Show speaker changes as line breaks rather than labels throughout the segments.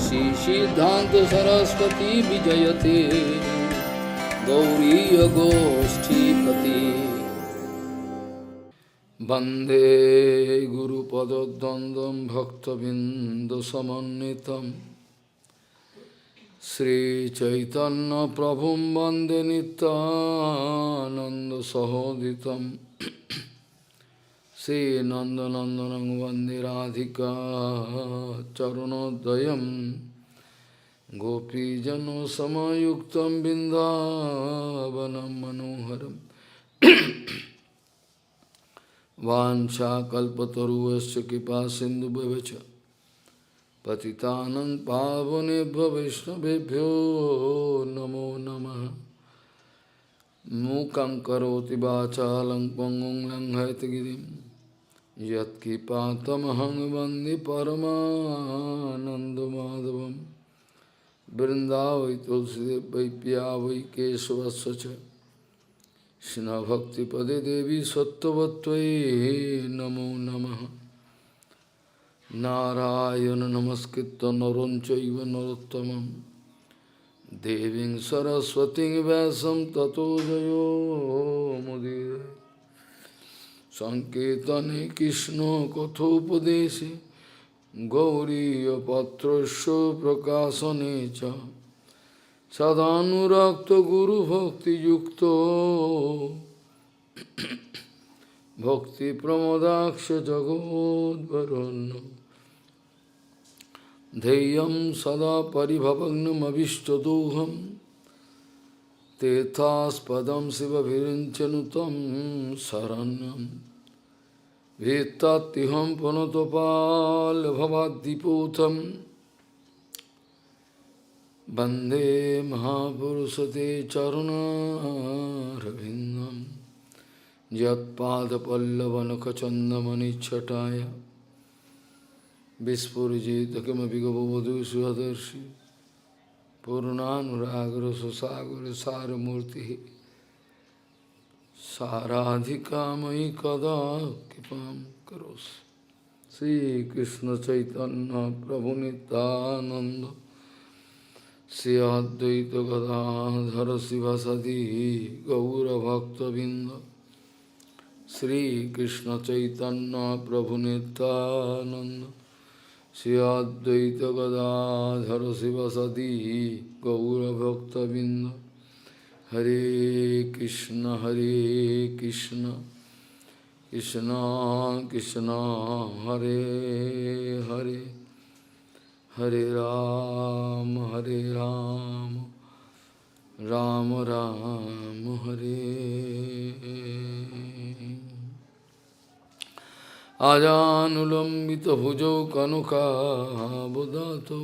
श्री सिद्धांत सरस्वती विजयते गौरीय गोष्ठीपति वंदे गुरुपद्वंद्वं भक्तबिंदुसमन्वितं श्रीचैतन्य प्रभुं वंदे नित्यानंद सहोदितं श्रीनंदनंदनं वंदे राधिका चरणोदयं गोपीजनसमयुक्तं बिन्दावनं मनोहरम् वाञ्छाकल्पतरुश्च कृपा सिन्धुभ्यश्च पतितानं पावनेभ्यो वैष्णवेभ्यो नमो नमः। मूकं करोति वाचालं पङ्गुं लङ्घयतगिरिं यत्कृपातमहं वन्दे परमानन्दमाधवं। वृन्दावै तुलसीदेव वै पिया वै केशवस्य च कृष्णभक्तिपदे देवी सत्त्ववत्त्वयि नमो नमः। नारायण नमस्कृत्य नरं चैव नरोत्तमं देवीं सरस्वतीं व्यासं ततो जयो मुदीरये। संकीर्तने कृष्ण कथोपदेशे गौरीयपत्रस्य प्रकाशने च सदानुरक्त गुरुभक्तियुक्तो भक्ति प्रमोदाक्ष जगोद्वरुण्य ध्येयं सदा परिभवग्नमभिष्टदोहं तीर्थास्पदं शिवभिरिञ्चनुतं शरण्यं भीत्तात्तिहं पुनतपाल्भवाद्दिपूतं वन्दे महापुरुषते चरुणारविन्दं यत्पादपल्लवनखचन्दमनिच्छटाय विस्फुरिजित किमपि गववधू सुहदर्शि पूर्णानुरागरससागरसारमूर्तिः साराधिका मयि कदा कृपां करोसि। श्रीकृष्ण चैतन्य प्रभु नित्यानन्द श्री अद्वैत गदाधर शिवसदि गौरभक्तबिंद श्रीकृष्ण चैतन्य प्रभु नित्यानंद श्री अद्वैत गदाधर शिवसदि गौरभक्तबिंद। हरे कृष्ण कृष्ण कृष्ण हरे हरे हरे राम राम राम हरे। आजानुलंबित भुजौ कनकाबुदातो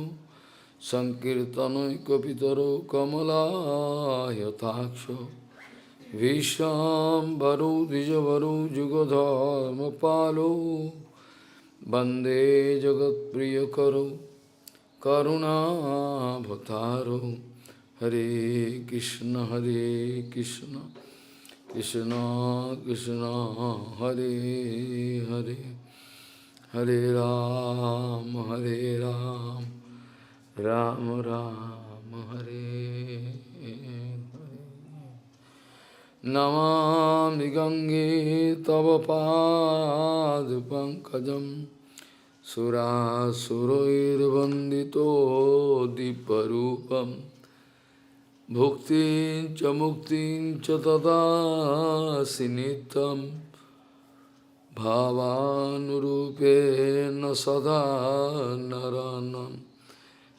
संकीर्तनैकपितरो कमलायताक्षो विश्वाम्बरो द्विजवरो जुगधर्मपालो वन्दे जगत्प्रियकरो करुणाभतारो। हरे कृष्ण कृष्ण कृष्ण हरे हरे हरे राम राम राम हरे हरे। नमामि गंगे तव पादपङ्कजं सुरासुरैर्वन्दितो दिव्यरूपं भुक्तिं च मुक्तिं च ददासि नित्यं भावानुरूपेण सदा नरानं।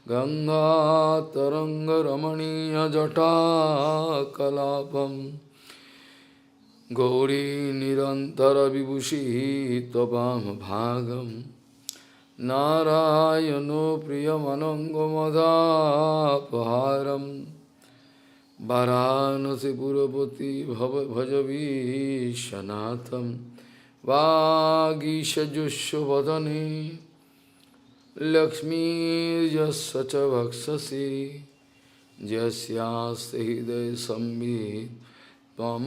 गङ्गातरङ्गरमणीयजटाकलापं गौरी निरन्तरविभूषिः त्ववामभागं नारायणो प्रियमनङ्गमदापहारं वाराणसीपुरपति भजवीशनाथं वागीशजुष्वदने लक्ष्मीर्यस्य च वक्षसि यस्यास्ति हृदये संवित् त्वं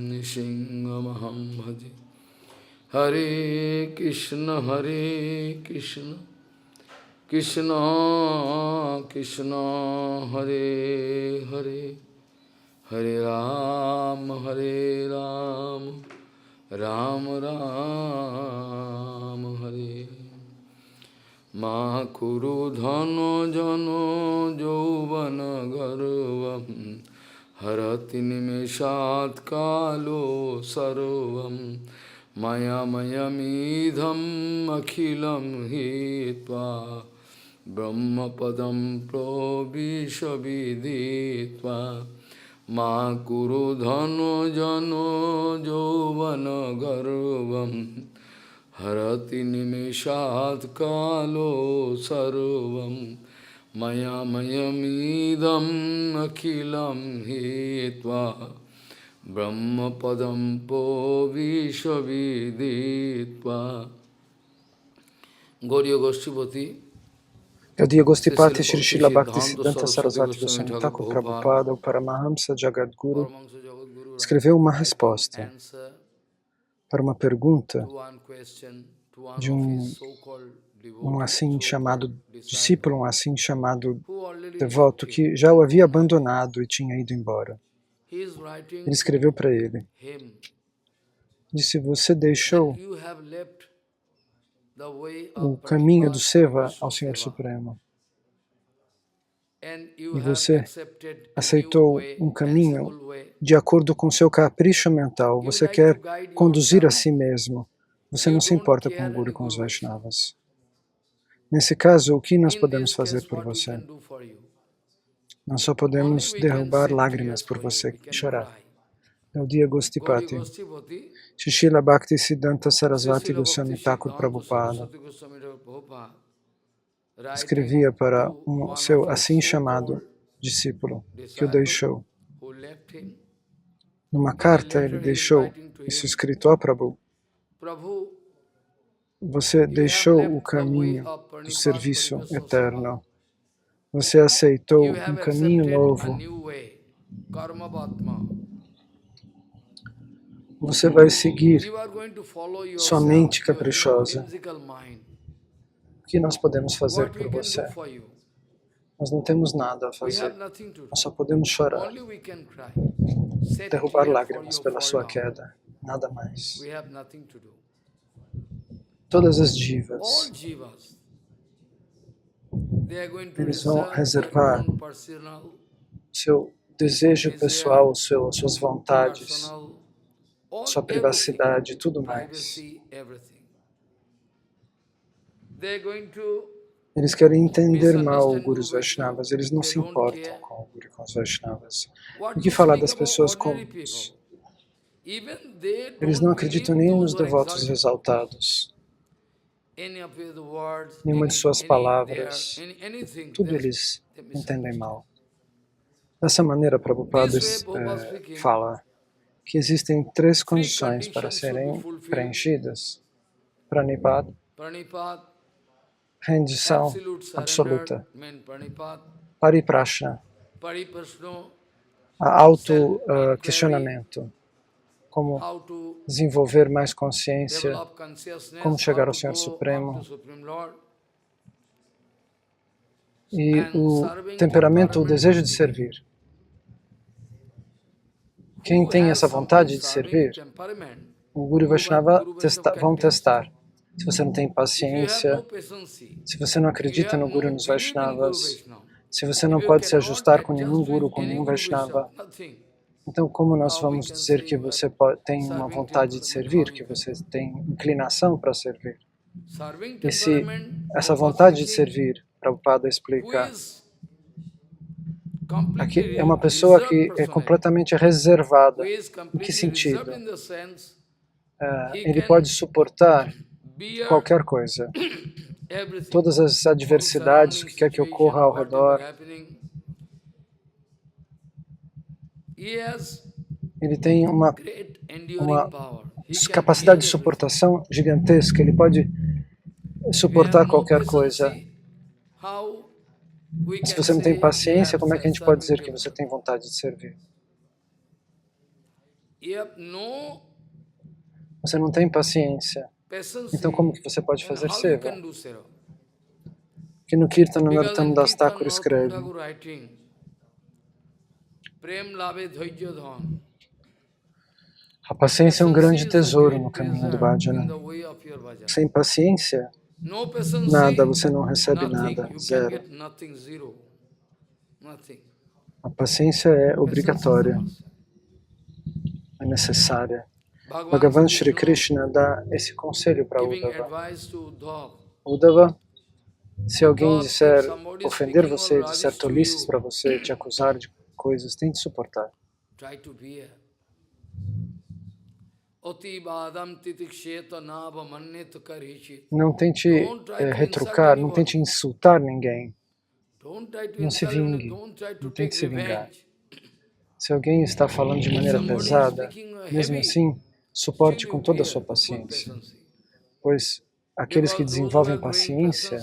नृसिंहमहं भजे। हरे Krishna Krishna Krishna Hare Hare Hare Hare Ram Ram Ram Hare Ma Kuru Dhano Jano Jovana Garvam Harati Nimeshat Kalo Sarvam Maya Mayamidham Akhilam Hitva Brahma Padam Provishabhiditva Ma Kuru Dhano Jano Jovana Garvam Harati Nimeshat Kalo Sarvam Maya Mayamidam Akhilam Hitva Brahma Padam Vishabhiditva. Gauriya Goshtipati,
Gaudiya Gostipati Shri Srila Bhaktisiddhanta Sarasvati Goswami Thakur Prabhupada, o Paramahamsa Jagadguru, escreveu uma resposta para uma pergunta de um assim chamado discípulo, um assim chamado devoto, que já o havia abandonado e tinha ido embora. Ele escreveu para ele, disse, você deixou o caminho do Seva ao Senhor Supremo e você aceitou um caminho de acordo com seu capricho mental. Você quer conduzir a si mesmo. Você não se importa com o Guru e com os Vaishnavas. Nesse caso, o que nós podemos fazer por você? Nós só podemos derrubar lágrimas por você e chorar. Gaudiya Gostipati, Srila Bhaktisiddhanta Sarasvati Goswami Thakur Prabhupada escrevia para um seu assim chamado discípulo que o deixou. Numa carta ele deixou isso escrito: ó Prabhu, você deixou o caminho do serviço eterno. Você aceitou um caminho novo. Você vai seguir sua mente caprichosa. O que nós podemos fazer por você? Nós não temos nada a fazer. Nós só podemos chorar, derrubar lágrimas pela sua queda. Nada mais. Todas as jivas, eles vão reservar seu desejo pessoal, suas vontades, sua privacidade, tudo mais. Eles querem entender mal o Guru e os Vaishnavas, eles não se importam com o Guru e com os Vaishnavas. O que falar das pessoas comuns? Eles não acreditam nem nos devotos exaltados. Nenhuma de suas palavras, tudo eles entendem mal. Dessa maneira, Prabhupada fala que existem 3 condições para serem preenchidas: Pranipad, rendição absoluta; Pariprashna, auto-questionamento, como desenvolver mais consciência, como chegar ao Senhor Supremo, e o temperamento, o desejo de servir. Quem tem essa vontade de servir, o Guru e Vaishnava vão testar. Se você não tem paciência, se você não acredita no Guru e nos Vaishnavas, se você não pode se ajustar com nenhum Guru, com nenhum Vaishnava, então como nós vamos dizer que você tem uma vontade de servir, que você tem inclinação para servir? E se essa vontade de servir, Prabhupada explica, aqui é uma pessoa que é completamente reservada. Em que sentido? Ele pode suportar qualquer coisa, todas as adversidades, o que quer que ocorra ao redor. Ele tem uma capacidade de suportação gigantesca, ele pode suportar qualquer coisa. Se você não tem paciência, como é que a gente pode dizer que você tem vontade de servir? Você não tem paciência. Então como que você pode fazer seva? Que no Kirtan Narottam Das Thakur escreve: a paciência é um grande tesouro no caminho do bhajana. Sem paciência, nada, você não recebe nada, zero. A paciência é obrigatória, é necessária. Bhagavan Shri Krishna dá esse conselho para Uddhava. Uddhava, se alguém disser, ofender você, disser tolices para você, te acusar de coisas, tente suportar. Não tente retrucar, não tente insultar ninguém. Não se vingue, não tente se vingar. Se alguém está falando de maneira pesada, mesmo assim, suporte com toda a sua paciência. Pois aqueles que desenvolvem paciência,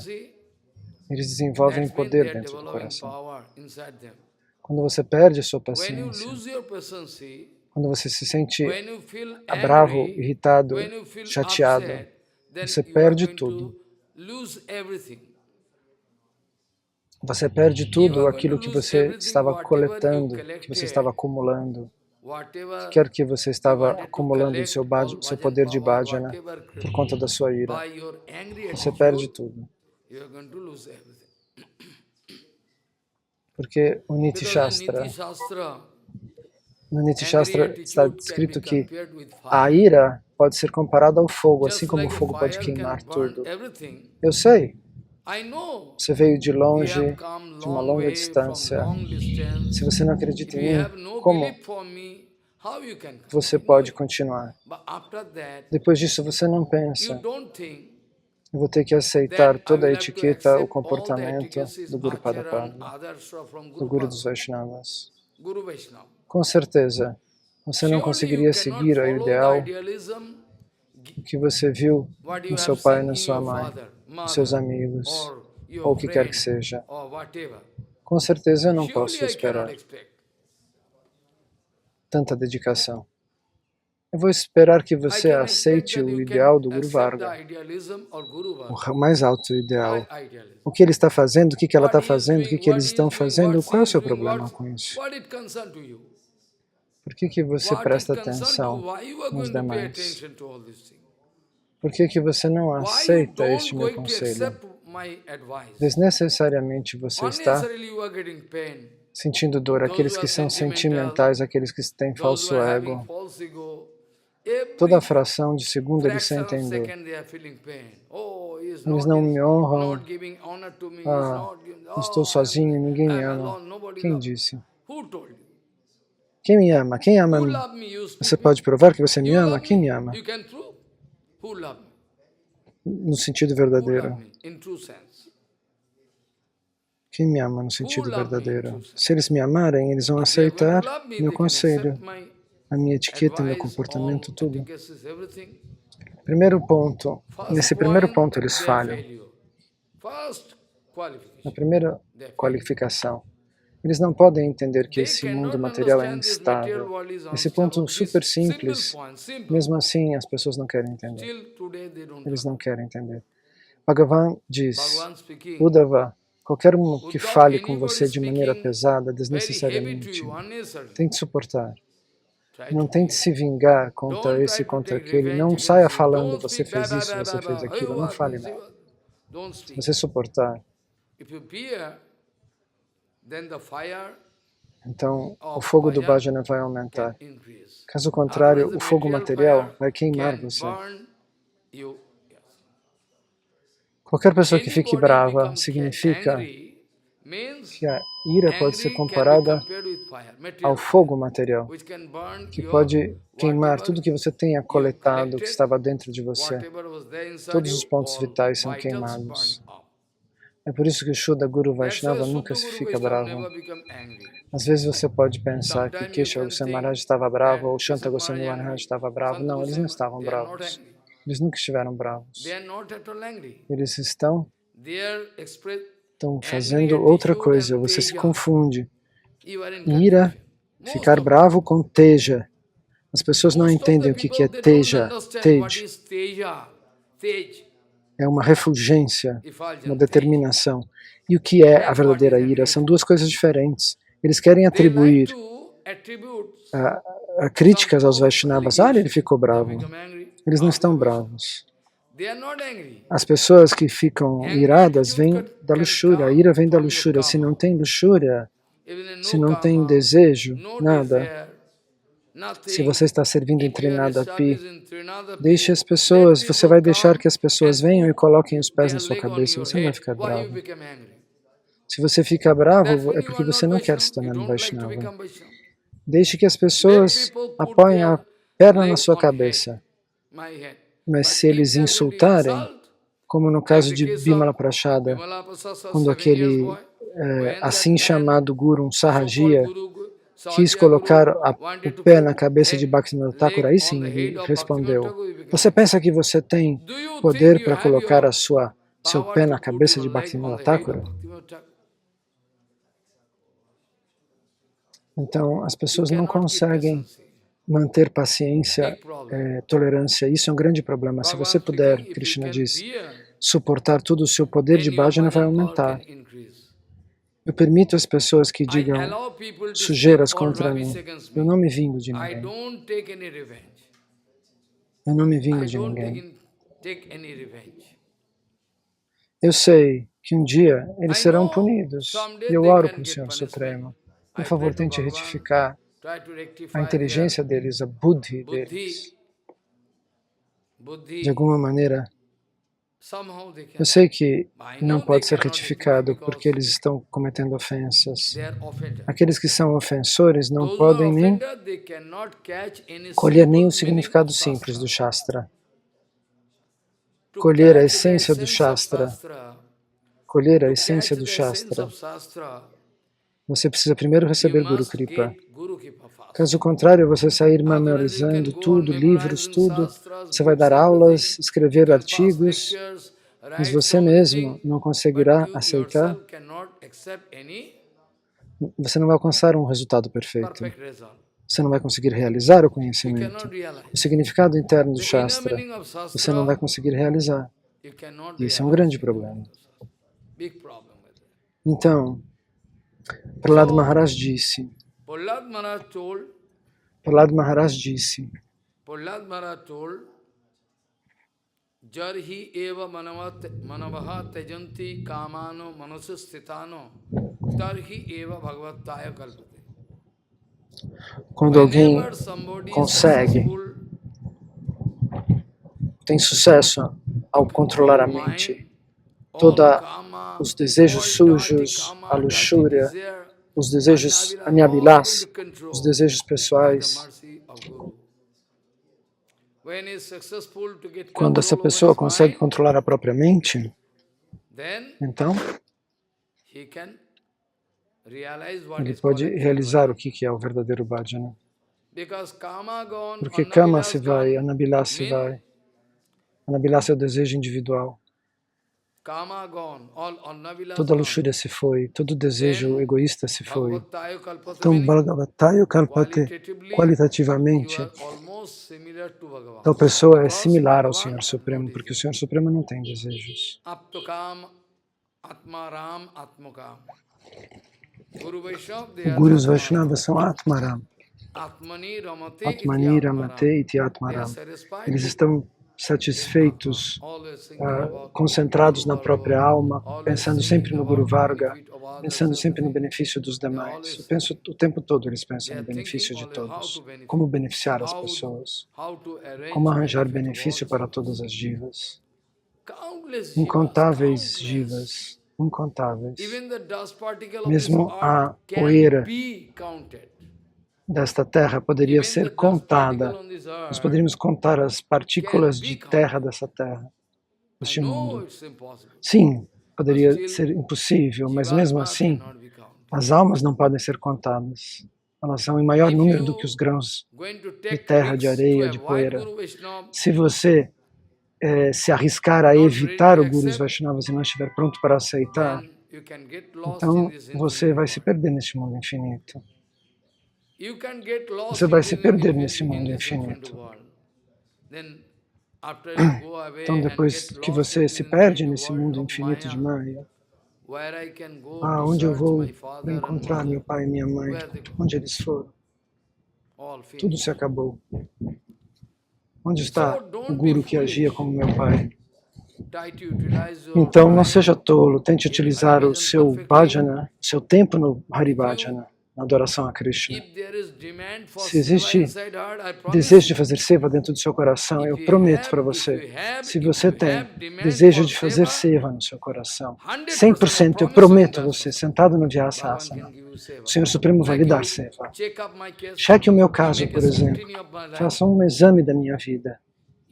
eles desenvolvem poder dentro do coração. Quando você perde a sua paciência, quando você se sente bravo, irritado, chateado, você perde tudo. Você perde tudo aquilo que você estava coletando, que você estava acumulando. Quer que você estava acumulando o seu poder de bhajana por conta da sua ira. Você perde tudo. Porque o Niti Shastra, no Niti Shastra está escrito que a ira pode ser comparada ao fogo, assim como o fogo pode queimar tudo. Eu sei. Você veio de longe, de uma longa distância. Se você não acredita em mim, como você pode continuar? Depois disso, você não pensa: eu vou ter que aceitar toda a etiqueta, o comportamento do Guru Padapada, do Guru dos Vaishnavas. Com certeza, você não conseguiria seguir o ideal que você viu no seu pai e na sua mãe, nos seus amigos, ou o que quer que seja. Com certeza eu não posso esperar tanta dedicação. Eu vou esperar que você aceite o ideal do Guru Varga, o mais alto ideal. O que ele está fazendo, o que ela está fazendo, o que eles estão fazendo, qual é o seu problema com isso? Por que você presta atenção nos demais? Por que você não aceita este meu conselho? Desnecessariamente você está sentindo dor. Aqueles que são sentimentais, aqueles que têm falso ego, toda fração de segundo eles sentem dor. Eles não me honram. Estou sozinho, ninguém me ama. Quem disse? Quem me ama? Quem ama a mim? Você pode provar que você me ama? Quem me ama? No sentido verdadeiro. Quem me ama no sentido verdadeiro? Se eles me amarem, eles vão aceitar meu conselho, a minha etiqueta, meu comportamento, tudo. Primeiro ponto, nesse primeiro ponto eles falham. Na primeira qualificação. Eles não podem entender que esse mundo material é instável. Esse ponto super simples, mesmo assim as pessoas não querem entender. Eles não querem entender. Bhagavan diz, Uddhava, qualquer um que fale com você de maneira pesada, desnecessariamente, tente suportar. Não tente se vingar contra esse, contra aquele. Não saia falando, você fez isso, você fez aquilo. Não fale nada. Se você suportar, então o fogo do bhajana vai aumentar. Caso contrário, o fogo material vai queimar você. Qualquer pessoa que fique brava significa que a ira pode ser comparada ao fogo material, que pode queimar tudo que você tenha coletado, que estava dentro de você. Todos os pontos vitais são queimados. É por isso que o Shuddha Guru Vaishnava nunca se fica bravo. Às vezes você pode pensar que Kesha Goswami Maharaj estava bravo ou Shanta Goswami Maharaj estava bravo. Não, eles não estavam bravos. Eles nunca estiveram bravos. Eles estão fazendo outra coisa. Você se confunde. Ira, ficar bravo com teja. As pessoas não entendem o que é teja. Tej. é uma refulgência, uma determinação. E o que é a verdadeira ira? São duas coisas diferentes. Eles querem atribuir críticas aos Vaishnavas. Olha, ele ficou bravo. Eles não estão bravos. As pessoas que ficam iradas vêm da luxúria. A ira vem da luxúria. Se não tem luxúria, se não tem desejo, nada. Se você está servindo em Trinadapi, deixe as pessoas, você vai deixar que as pessoas venham e coloquem os pés na sua cabeça, você não vai ficar bravo. Se você fica bravo, é porque você não quer se tornar um Vaishnava. Deixe que as pessoas apoiem a perna na sua cabeça. Mas se eles insultarem, como no caso de Bimala Prachada, quando aquele assim chamado Guru, um Sahajiya, quis colocar o pé na cabeça de Bhaktivinoda Thakur, aí sim ele respondeu: você pensa que você tem poder para colocar seu pé na cabeça de Bhaktivinoda Thakur? Então, as pessoas não conseguem manter paciência, tolerância. Isso é um grande problema. Se você puder, Krishna diz, suportar tudo, o seu poder de bhajana vai aumentar. Eu permito às pessoas que digam sujeiras contra mim. Eu não me vingo de ninguém. Eu não me vingo de ninguém. Eu sei que um dia eles serão punidos. E eu oro para o Senhor Supremo. Por favor, tente retificar a inteligência deles, a buddhi deles. De alguma maneira, eu sei que não pode ser retificado porque eles estão cometendo ofensas. Aqueles que são ofensores não podem nem colher nem o significado simples do Shastra. Colher a essência do Shastra. Colher a essência do Shastra. Você precisa primeiro receber Guru Kripa. Caso contrário, você sair memorizando tudo, livros, tudo, você vai dar aulas, escrever artigos, mas você mesmo não conseguirá aceitar, você não vai alcançar um resultado perfeito. Você não vai conseguir realizar o conhecimento. O significado interno do Shastra, você não vai conseguir realizar. E isso é um grande problema. Então, Prahlad Maharaj disse,
Jarhi eva manavaha tejanti kamano manasastitano tarhi eva bhagavataya kalpate.
Quando alguém consegue, tem sucesso ao controlar a mente, todos os desejos sujos, a luxúria, os desejos anyabilas, os desejos pessoais. Quando essa pessoa consegue controlar a própria mente, então ele pode realizar o que é o verdadeiro bhajana. Porque kama se vai, anabilasa se vai. Anabilasa é o desejo individual. Toda luxúria se foi, todo desejo egoísta se foi. Então, Bhagavatayo Kalpate, qualitativamente, tal pessoa é similar ao Senhor Supremo, porque o Senhor Supremo não tem desejos. Gurus Vaishnavas são Atmaram. Atmani Ramate iti Atmaram. Eles estão satisfeitos, concentrados na própria alma, pensando sempre no Guru Varga, pensando sempre no benefício dos demais. Eu penso o tempo todo, eles pensam no benefício de todos. Como beneficiar as pessoas. Como arranjar benefício para todas as jivas. Incontáveis jivas. Incontáveis. Mesmo a poeira desta terra poderia ser contada. Nós poderíamos contar as partículas de terra dessa terra, deste mundo. Sim, poderia ser impossível, mas mesmo assim, as almas não podem ser contadas. Elas são em maior número do que os grãos de terra, de areia, de poeira. Se você se arriscar a evitar o Gurus Vaishnavas e não estiver pronto para aceitar, então você vai se perder neste mundo infinito. Você vai se perder nesse mundo infinito.
after you go away
Então,
and
depois
get
que
lost
você se
in
perde
the
nesse
world
mundo
of
infinito de
Maya,
Maya,
where I can go to
onde eu
search
vou
my
para
father and
encontrar meu
mother,
pai e minha mãe,
where they go?
onde eles foram?
All
Tudo
finished.
se acabou. Onde
So
está o
don't be
guru que agia
foolish.
como meu pai?
Try to utilize your
Então, não
time
seja tolo, tente
in
utilizar o
Harivajan
seu
perfectly.
bhajana, o seu tempo no Hari
If you,
Bhajana, na adoração a Krishna.
if there is demand for
Se
seva
existe
inside heart, I promise
desejo de
you.
fazer seva dentro do seu coração, eu prometo para você. Se você tem
Demand
desejo
for
de fazer
seva,
seva no seu coração,
100% I
100% eu
promise you
prometo a
that
você, sentado no
Bhagavan
Vyasasana,
can give you
o
seva.
Senhor Supremo vai lhe
Like
dar
you
seva.
check up my case,
Cheque o meu
you
caso,
make
por
a
exemplo.
scrutiny of my life.
Faça um exame da minha vida.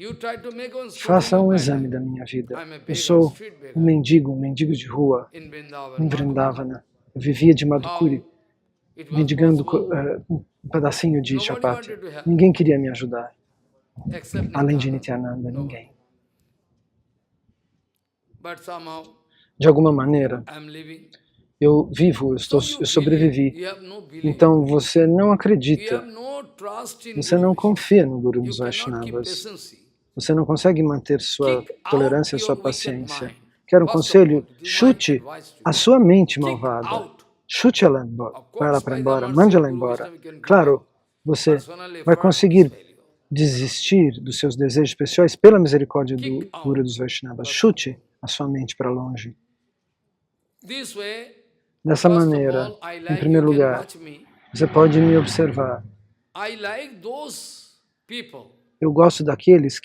You try to make one scrutiny
Faça
of
um
my
exame
life.
da minha vida.
I'm a
Eu
beggar,
sou
street
um
beggar
mendigo de rua,
in Vrindavan,
em
Madhukuri.
Vrindavana. Eu vivia de Madhukuri,
How it was
mendigando
possible?
um pedacinho de
Nobody
chapati.
wanted to help,
Ninguém queria me ajudar,
except
além de
Nityananda.
Nityananda,
Nobody.
ninguém.
But somehow
De alguma maneira,
I'm living.
eu vivo, eu
So you
sobrevivi.
believe, you have no belief.
Então você não
You
acredita,
have no trust in
você
Guru
não
Vishnu.
confia no Guru
You
dos
cannot keep
Vaishnavas.
patience.
Você não consegue manter sua
Kick
tolerância e
out
sua
your wicked
paciência.
mind.
Quero um
First of all,
conselho?
this is my
Chute
advice to
a
you.
sua mente
Kick
malvada.
out.
Chute ela embora.
Of
Vai lá
course,
para
by the
embora.
mercy
Mande
of
ela
Guru
embora.
Vishnu, we can give
Claro,
up.
você
Personal
vai
effort is
conseguir
failure.
desistir dos seus desejos pessoais pela misericórdia do
Kick out.
Guru dos Vaishnavas. Chute a sua mente para longe.
This way,
Dessa
first of
maneira,
all, I
em
like you
primeiro
can
lugar,
watch me.
você pode me observar.
I like those people,
Eu gosto daqueles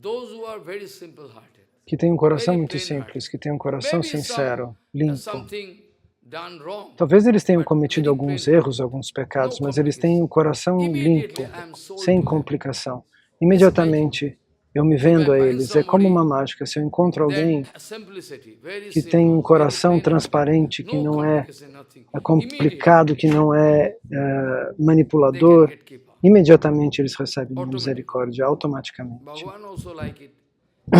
those who are very simple-hearted.
que têm um coração
Very
muito
plain-hearted.
simples, que têm um coração
Maybe
sincero, limpo.
something done wrong,
Talvez eles tenham
but
cometido
very
alguns
plain-hearted.
erros, alguns pecados,
No
mas eles têm um coração
Immediately
limpo,
I am sold
sem
to them.
complicação. Imediatamente eu me vendo a eles. É como uma mágica. Se eu encontro alguém
That simplicity, very
que tem um
simple,
coração
very plain-hearted.
transparente, que
No
não é
complication, nothing.
complicado, que não é
Immediately, they can
manipulador,
get keep up.
imediatamente eles recebem minha
Automatically.
misericórdia, automaticamente.
Bhagavan also like it.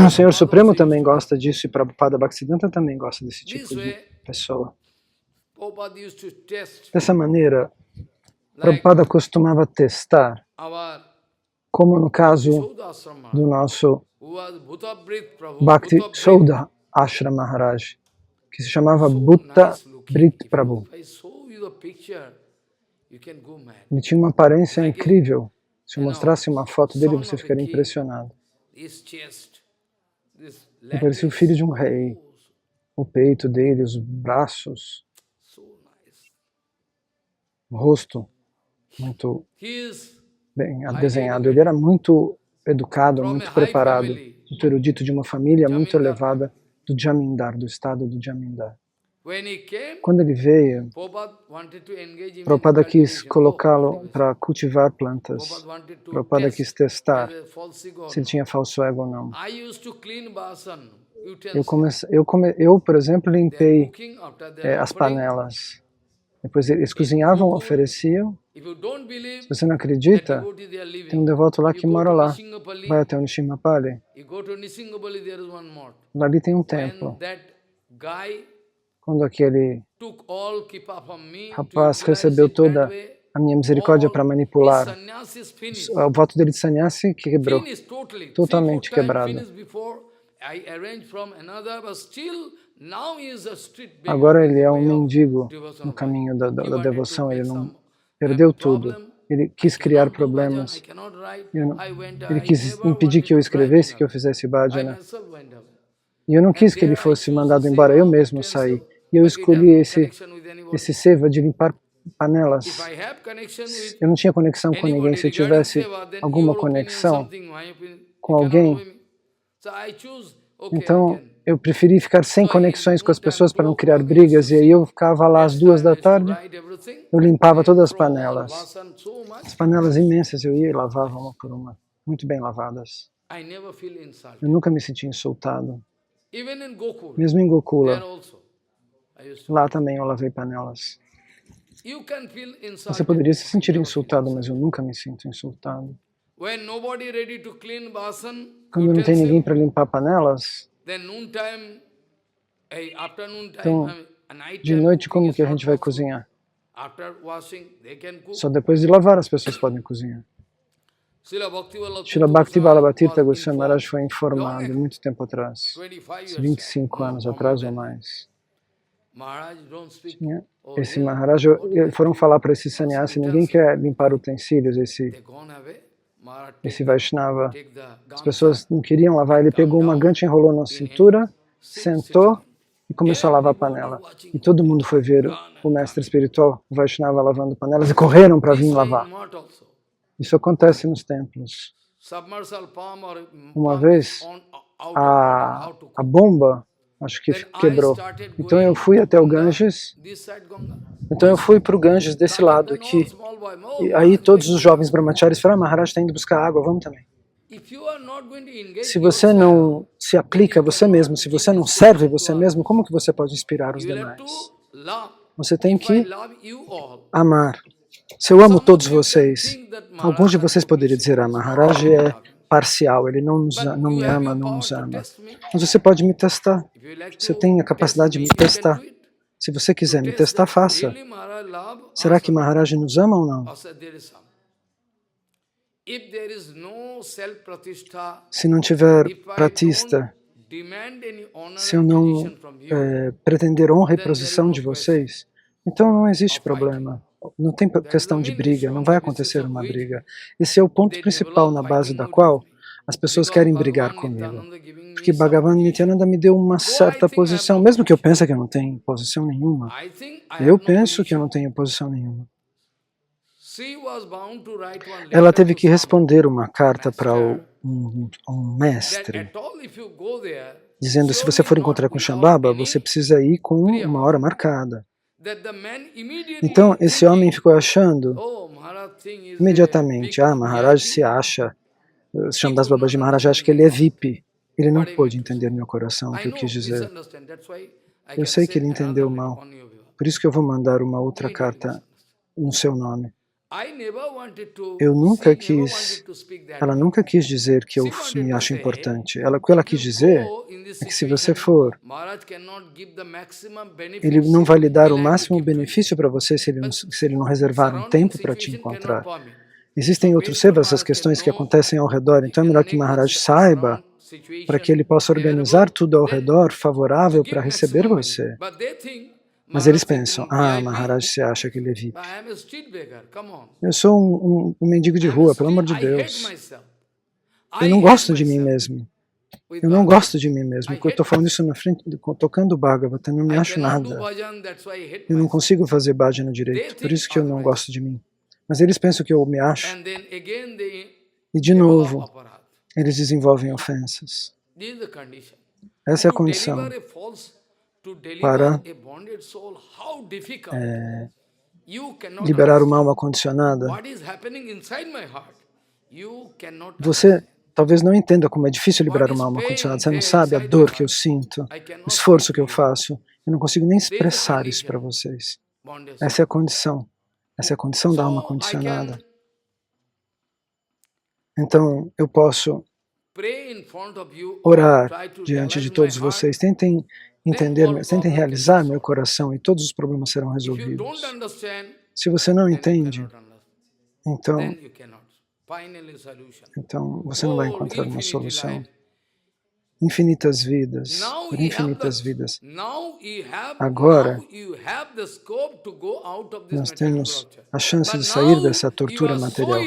O Senhor Supremo
Prabhupada
também
used to
gosta disso e Prabhupada Bhaktisiddhanta também gosta desse
This
tipo de
way,
pessoa.
Prabhupada used to test
Dessa maneira,
like
Prabhupada costumava testar,
our
como no caso
Shodasrama,
do nosso
who was Bhutabrit Prabhu.
Bhakti
Bhutabrit,
Soudha Ashram Maharaj, que se chamava
so
Bhutta
nice looking.
Brit Prabhu.
If I show you the picture, you can go mad.
Ele tinha uma aparência
Like
incrível. Se eu
you know,
mostrasse uma foto dele,
son
você
of a
ficaria
king.
impressionado.
His chest, this
Ele parecia o filho de um rei. O peito dele, os braços,
so nice.
o rosto muito
He is
bem
highly
desenhado. Ele era muito educado,
from
muito
a high
preparado,
family.
muito erudito, de uma família muito
Jamindar
elevada do Jamindar, do estado do Jamindar.
When he came,
Quando ele veio,
Prabhupada wanted to engage him
Prabhupada
in
quis
cultivation.
colocá-lo para cultivar plantas.
Prabhupada wanted to
Prabhupada
test
quis testar
whether false ego or
se ele
not.
tinha falso ego ou não.
I used to clean basan,
Eu,
utensils.
eu, por exemplo,
They are
limpei
cooking after their
as
offering.
panelas. Depois eles cozinhavam, ofereciam.
If you don't believe,
Se você não
that
acredita,
devotee they are living.
tem um devoto lá
You
que
go
mora
to
lá.
Nisingapalli,
Vai até o Nishimapali.
you go to Nisingapalli, there is one more.
Ali tem um
When
templo.
that guy
Quando aquele
took all kipa from me to
rapaz
utilize
recebeu
it
toda
that way,
a minha misericórdia para
all
manipular,
his sannyasis finished.
o voto dele de sannyasi quebrou.
Finished totally.
Totalmente
3-4 times
quebrado.
finished before I arranged from another, but still now he is a street beggar.
Agora ele é um
way of
mendigo
devotional
no caminho da
life. He wanted
devoção.
to
Ele
make
não
some
perdeu
problem.
tudo. Ele
I
quis criar
cannot do bhajan,
problemas.
I cannot write.
Eu não-
I went,
Ele
I
quis
never
impedir que eu
wanted to drive
escrevesse,
him
que eu
away.
fizesse
I
bhajana.
myself went away.
E eu não
And
quis que
there
ele
I
fosse
choose
mandado
the
embora,
seva
eu
of
mesmo
utensil,
saí. E eu
but it has
escolhi
no
esse
connection with anybody.
seva de limpar panelas.
If I have connection with
Eu não tinha conexão com ninguém.
anybody
Se eu
regarding
tivesse
seva, then
alguma
your opinion
conexão
something, my opinion,
com
you cannot
alguém,
obey me. So I choose, okay, I
então
can.
eu preferi ficar sem
So
conexões com as
in time,
pessoas para não criar
2 o'clock, I used
brigas.
to
E aí
sit.
eu ficava lá às
Next
2
time I
da
used to
tarde,
write everything.
eu limpava
I
todas as
throw all
panelas.
vasan so much,
As panelas imensas eu ia e lavava uma por uma, muito bem lavadas.
I never feel insulted.
Eu nunca me senti insultado.
Even in Gokul,
Mesmo em
there
Gokula,
also, I used to.
lá também eu lavei panelas.
You can feel
Você
insulted.
poderia se
I
sentir
never feel
insultado,
insulted.
mas eu nunca me sinto insultado.
When nobody ready to clean basan,
Quando não tem ninguém
utensil,
para limpar panelas,
then noontime, afternoon time,
então,
a night
de
time
noite
cooking
como
is
que a
not
gente vai
possible.
cozinhar?
After washing, they can cook.
Só depois de lavar as pessoas podem cozinhar. Srila Bhakti Vallabha Tirtha Goswami Maharaj foi informado muito tempo atrás, 25 anos atrás ou mais. Esse Maharaj, foram falar para esse sannyasi, ninguém quer limpar utensílios, esse Vaishnava. As pessoas não queriam lavar, ele pegou uma gancha, enrolou na cintura, sentou e começou a lavar a panela. E todo mundo foi ver o mestre espiritual, o Vaishnava, lavando panelas e correram para vir lavar. Isso acontece nos templos. Uma vez, a bomba, acho que quebrou. Então eu fui até o Ganges. Então eu fui para o Ganges desse lado aqui. E aí todos os jovens brahmacharis falaram, Maharaj está indo buscar água, vamos também. Se você não se aplica a você mesmo, se você não serve você mesmo, como que você pode inspirar os demais? Você tem que amar. Se eu amo todos vocês, alguns de vocês poderiam dizer, Maharaj é parcial, ele não me ama, não nos ama. Mas você pode me testar. Você tem a capacidade de me testar. Se você quiser me testar, faça. Será que Maharaj nos ama ou não? Se não tiver pratista, se eu não pretender honra e posição de vocês, então não existe problema. Não tem questão de briga, não vai acontecer uma briga. Esse é o ponto principal na base da qual as pessoas querem brigar comigo. Porque Bhagavan Nityananda me deu uma certa posição, mesmo que eu pense que eu não tenho posição nenhuma. Eu penso que eu não tenho posição nenhuma. Ela teve que responder uma carta para um mestre, dizendo, se você for encontrar com Shambhava, você precisa ir com uma hora marcada. Então, esse homem ficou achando, imediatamente, Maharaj se acha, Shambhas Babaji Maharaj acha que ele é VIP. Ele não pôde entender meu coração, o que eu quis dizer. Eu sei que ele entendeu mal. Por isso que eu vou mandar uma outra carta no seu nome. Eu nunca quis, ela nunca quis dizer que eu me acho importante. O que ela quis dizer é que se você for, ele não vai lhe dar o máximo benefício para você se ele não reservar um tempo para te encontrar. Existem outros sevas, essas questões que acontecem ao redor, então é melhor que Maharaj saiba para que ele possa organizar tudo ao redor favorável para receber você. Mas eles pensam, Maharaj se acha que ele é VIP. Eu sou um mendigo de rua, pelo amor de Deus. Eu não gosto de mim mesmo. Eu não gosto de mim mesmo. Eu estou falando isso na frente, tocando o Bhagavata, eu não me acho nada. Eu não consigo fazer bhajana direito, por isso que eu não gosto de mim. Mas eles pensam que eu me acho. E de novo, eles desenvolvem ofensas. Essa é a condição para liberar uma alma condicionada. Você talvez não entenda como é difícil liberar uma alma condicionada. Você não sabe a dor que eu sinto, o esforço que eu faço. Eu não consigo nem expressar isso para vocês. Essa é a condição. Essa é a condição da alma condicionada. Então, eu posso orar diante de todos vocês. Tentem entender, tentem realizar meu coração e todos os problemas serão resolvidos. Se você não entende, então você não vai encontrar uma solução. Infinitas vidas, por infinitas vidas. Agora, nós temos a chance de sair dessa tortura material.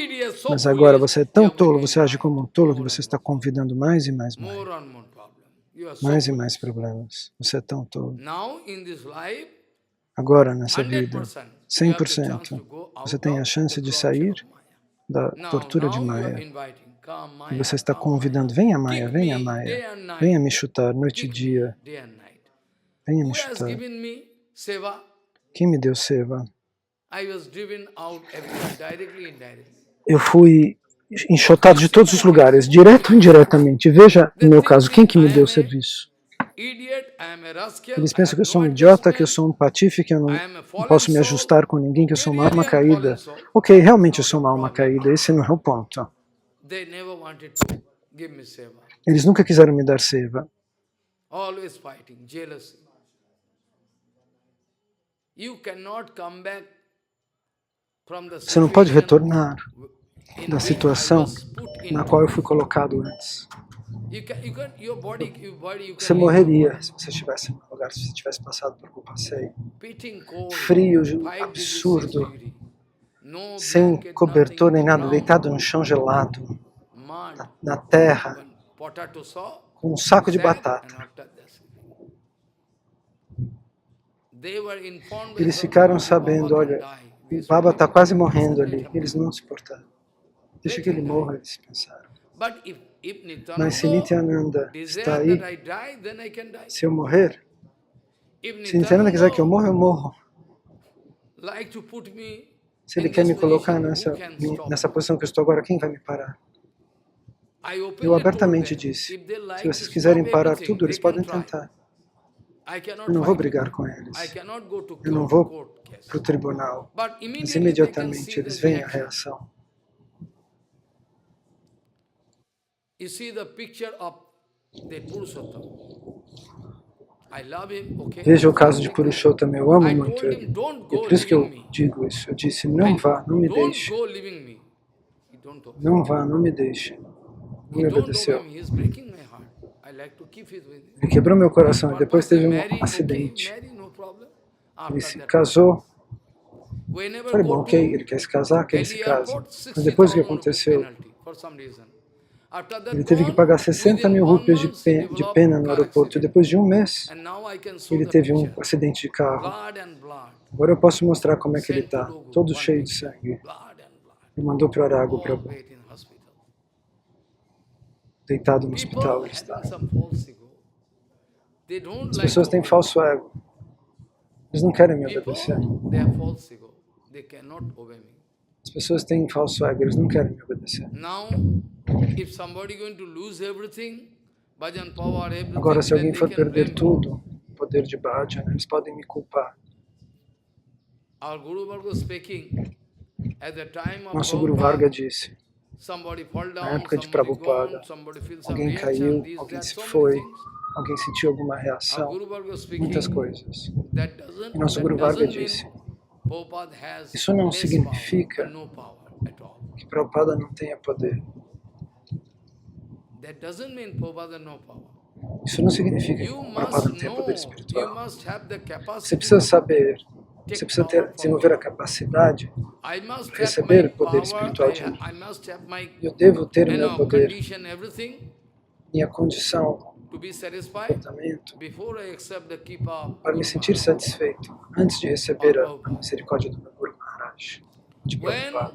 Mas agora você é tão tolo, você age como um tolo que você está convidando mais e mais Maya. Mais e mais problemas. Você é tão tolo. Agora, nessa vida, 100%, você tem a chance de sair da tortura de Maya. E você está convidando, venha Maya, venha me chutar noite e dia, venha me chutar. Quem me deu seva? Eu fui enxotado de todos os lugares, direto ou indiretamente. Veja, no meu caso, quem que me deu serviço? Eles pensam que eu sou um idiota, que eu sou um patife, que eu não posso me ajustar com ninguém, que eu sou uma alma caída. Ok, realmente eu sou uma alma caída, esse não é o ponto. Eles nunca quiseram me dar seva. Você não pode retornar da situação na qual eu fui colocado antes. Você morreria se você estivesse no lugar, se você tivesse passado por um passeio frio, absurdo, sem cobertor nem nada, deitado no chão gelado, na terra, com um saco de batata. Eles ficaram sabendo, olha, o Baba está quase morrendo ali. Eles não se importaram. Deixa que ele morra, eles pensaram. Mas se Nityananda está aí, se eu morrer, se Nityananda quiser que eu morra, eu morro. Se ele quer me colocar nessa posição que eu estou agora, quem vai me parar? Eu abertamente disse, se vocês quiserem parar tudo, eles podem tentar. Eu não vou brigar com eles. Eu não vou para o tribunal. Mas imediatamente eles veem a reação. Veja o caso de Purushottama, eu amo muito ele. E é por isso que eu digo isso. Eu disse, não vá, não me deixe. Não vá, não me deixe. Não me obedeceu. Ele quebrou meu coração e depois teve um acidente. Ele se casou. Falei, bom, ok, ele quer se casar, quem se casa. Mas depois o que aconteceu? Ele teve que pagar 60 mil rupias de pena no aeroporto. E depois de um mês, ele teve um acidente de carro. Agora eu posso mostrar como é que ele está, todo cheio de sangue. Ele mandou para o Arago, Prabhu. Deitado no hospital ele está. As pessoas têm falso ego. Eles não querem me obedecer. As pessoas têm falso ego, eles não querem me obedecer. Agora, se alguém for perder tudo, o poder de bhajana, eles podem me culpar. Nosso Guru Varga disse, na época de Prabhupada, alguém caiu, alguém se foi, alguém sentiu alguma reação, muitas coisas. E nosso Guru Varga disse, isso não significa que Prabhupada não tenha poder. Isso não significa que Prabhupada não tenha poder espiritual. Você precisa saber, você precisa desenvolver a capacidade de receber o poder espiritual de mim. Eu devo ter o meu poder, minha condição, comportamento, para me sentir satisfeito antes de receber a misericórdia do meu Guru Maharaj, de Prabhupada.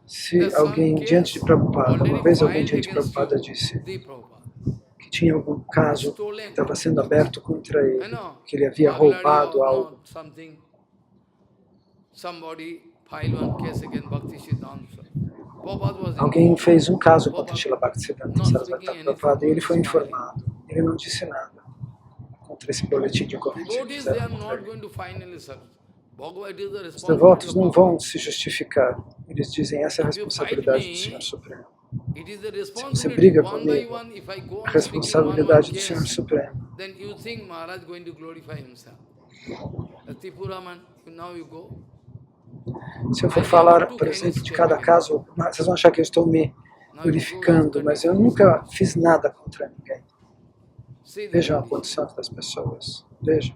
Se alguém diante de Prabhupada, uma vez alguém diante de Prabhupada disse que tinha algum caso que estava sendo aberto contra ele, que ele havia roubado algo. Alguém fez um caso contra Srila Bhaktisiddhanta Sarasvati Prabhupada e ele foi informado. Ele não disse nada contra esse boletim de ocorrência que fizeram contra ele. Os devotos não vão se justificar. Eles dizem, essa é a responsabilidade do Senhor Supremo. Se você briga comigo, a responsabilidade do Senhor Supremo. Se eu for falar, por exemplo, de cada caso, vocês vão achar que eu estou me glorificando, mas eu nunca fiz nada contra ninguém. Vejam a condição das pessoas. Vejam.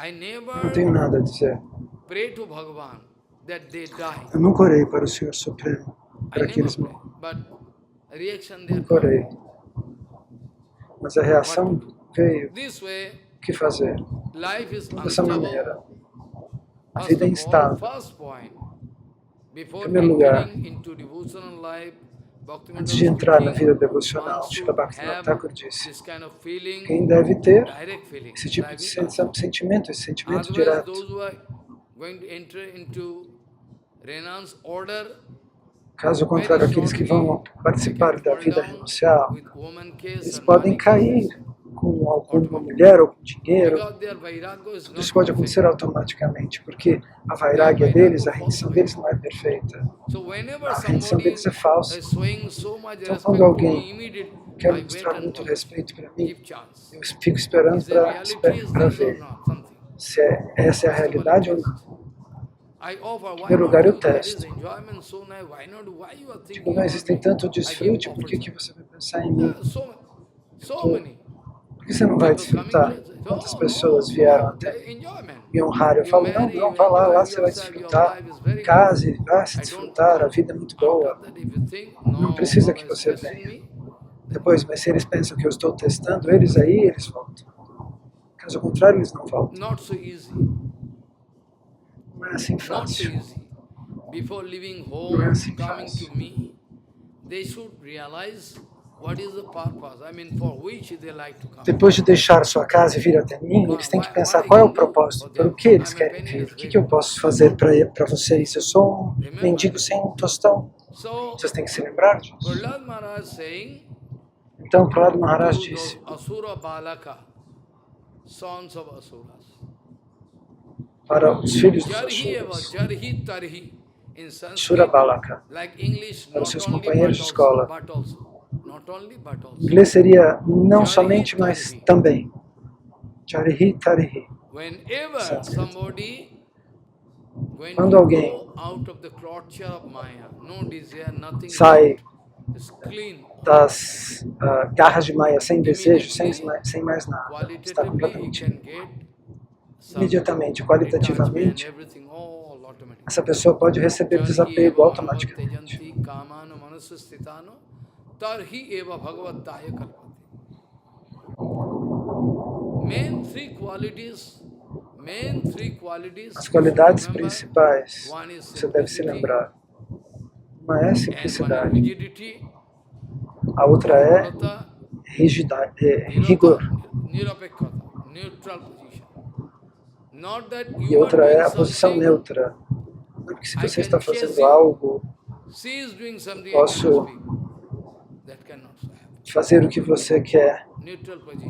Eu não tenho nada a dizer. Eu nunca orei para o Senhor Supremo, para que eles morram. Nunca orei. Mas a reação veio. O que fazer? Dessa maneira. A vida é instável. Em primeiro lugar, antes de entrar na vida devocional, Srila Bhaktivinoda Thakur disse, quem deve ter esse tipo de sentimento, esse sentimento direto. Caso contrário, aqueles que vão participar da vida renuncial, eles podem cair com alguma mulher ou com dinheiro. Tudo isso pode acontecer automaticamente, porque a vairagya deles, a rendição deles não é perfeita. A rendição deles é falsa. Então, quando alguém quer mostrar muito respeito para mim, eu fico esperando para ver se essa é a realidade ou não. Em primeiro lugar, eu testo. Digo, não existem tanto desfrute, por que você vai pensar em mim? Por que você não vai desfrutar? Quantas pessoas vieram até me honrar? Eu falo, não, vá lá você vai desfrutar. Case, vá se desfrutar, a vida é muito boa. Não precisa que você venha. Depois, mas se eles pensam que eu estou testando eles voltam. Caso contrário, eles não voltam. Não é assim fácil. Não é assim fácil. Depois de deixar sua casa e vir até mim, eles têm que pensar qual é o propósito, para o que eles querem vir, o que eu posso fazer para vocês. Eu sou um mendigo sem um tostão. Vocês têm que se lembrar disso. Então, Prahlad Maharaj disse para os filhos dos Asuras, Sura Balaka, para os seus companheiros de escola. Em inglês seria não somente, mas também. Charihi Tarihi. Quando alguém sai das garras de Maya sem desejo, sem mais nada, está completamente limpo. Imediatamente, qualitativamente, essa pessoa pode receber desapego automaticamente. As qualidades principais, você deve se lembrar. Uma é simplicidade, a outra é rigor, e outra é a posição neutra. Não é porque se você está fazendo algo, posso fazer o que você quer,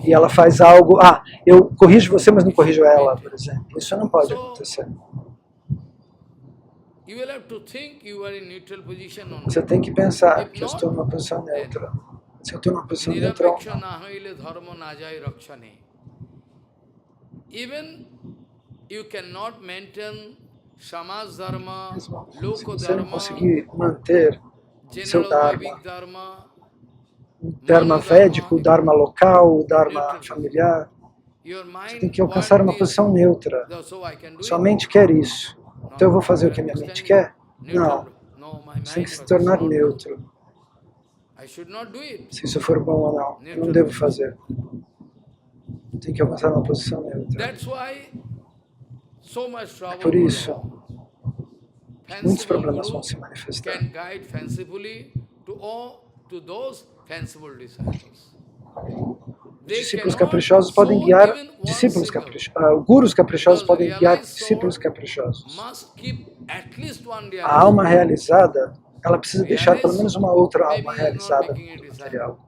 e ela faz algo, eu corrijo você, mas não corrijo ela, por exemplo. Isso não pode acontecer. Você tem que pensar que eu estou numa posição neutra. Se eu estou numa posição neutra, se você não conseguir manter seu Dharma, o Dharma védico, o Dharma local, o Dharma familiar, você tem que alcançar uma posição neutra. Sua mente quer isso. Então eu vou fazer o que a minha mente quer? Não. Você tem que se tornar neutro. Se isso for bom ou não, eu não devo fazer. Tem que alcançar uma posição neutra. É por isso que muitos problemas vão se manifestar. Discípulos caprichosos podem guiar discípulos caprichosos. Gurus caprichosos podem guiar discípulos caprichosos. A alma realizada, ela precisa deixar pelo menos uma outra alma realizada no mundo material.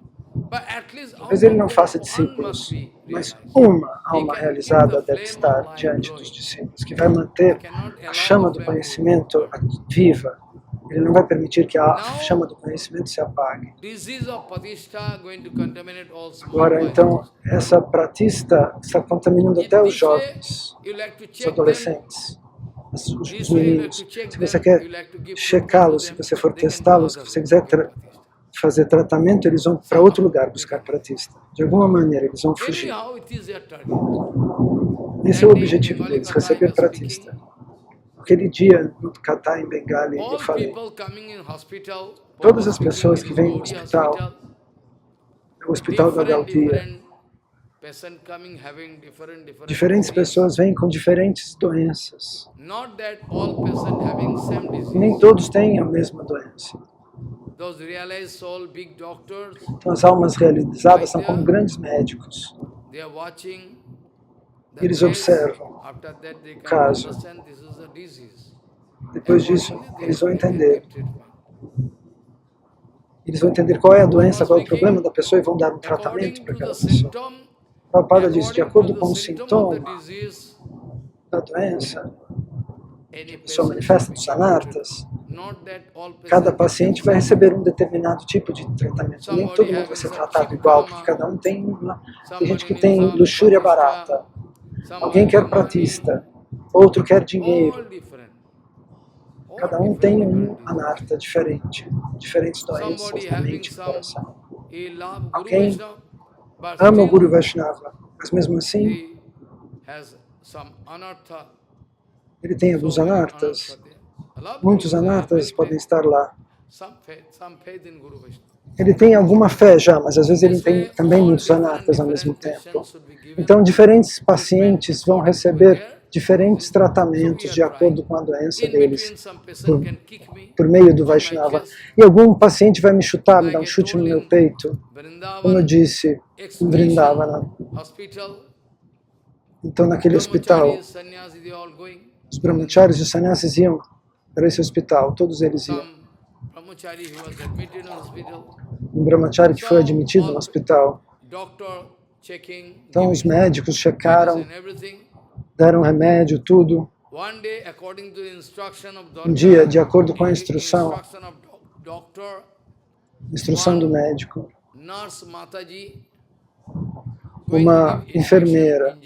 Talvez ele não faça discípulos, mas uma alma realizada deve estar diante dos discípulos, que vai manter a chama do conhecimento viva. Ele não vai permitir que a chama do conhecimento se apague. Agora, então, essa pratista está contaminando até os jovens, os adolescentes, os meninos. Se você quer checá-los, se você for testá-los, se você quiser fazer tratamento, eles vão para outro lugar buscar pratista. De alguma maneira, eles vão fugir. Esse é o objetivo deles, receber pratista. Aquele dia, no Katha, em Bengali, eu falei, todas as pessoas que vêm no hospital da Gaudiya, diferentes pessoas vêm com diferentes doenças. Nem todos têm a mesma doença. Então as almas realizadas são como grandes médicos. Eles observam o caso. Depois disso, eles vão entender. Eles vão entender qual é a doença, qual é o problema da pessoa e vão dar um tratamento para aquela pessoa. Prabhupada diz, de acordo com o sintoma da doença, que a pessoa manifesta dos anartas, cada paciente vai receber um determinado tipo de tratamento. Nem todo mundo vai ser tratado igual, porque cada um tem uma... Tem gente que tem luxúria barata, alguém quer pratista, outro quer dinheiro. Cada um tem um anarta diferente, diferentes doenças na mente e no coração. Alguém ama o Guru Vaishnava, mas mesmo assim ele tem alguns anartas. Muitos anartas podem estar lá. Ele tem alguma fé já, mas às vezes ele tem também muitos anartas ao mesmo tempo. Então, diferentes pacientes vão receber diferentes tratamentos de acordo com a doença deles, por meio do Vaishnava. E algum paciente vai me chutar, me dar um chute no meu peito, como eu disse, em Vrindavana. Então, naquele hospital, os brahmacharis e os sannyasis iam para esse hospital, todos eles iam. Um brahmachari que foi admitido no hospital. Então, os médicos checaram, deram remédio, tudo. Um dia, de acordo com a instrução do médico, uma enfermeira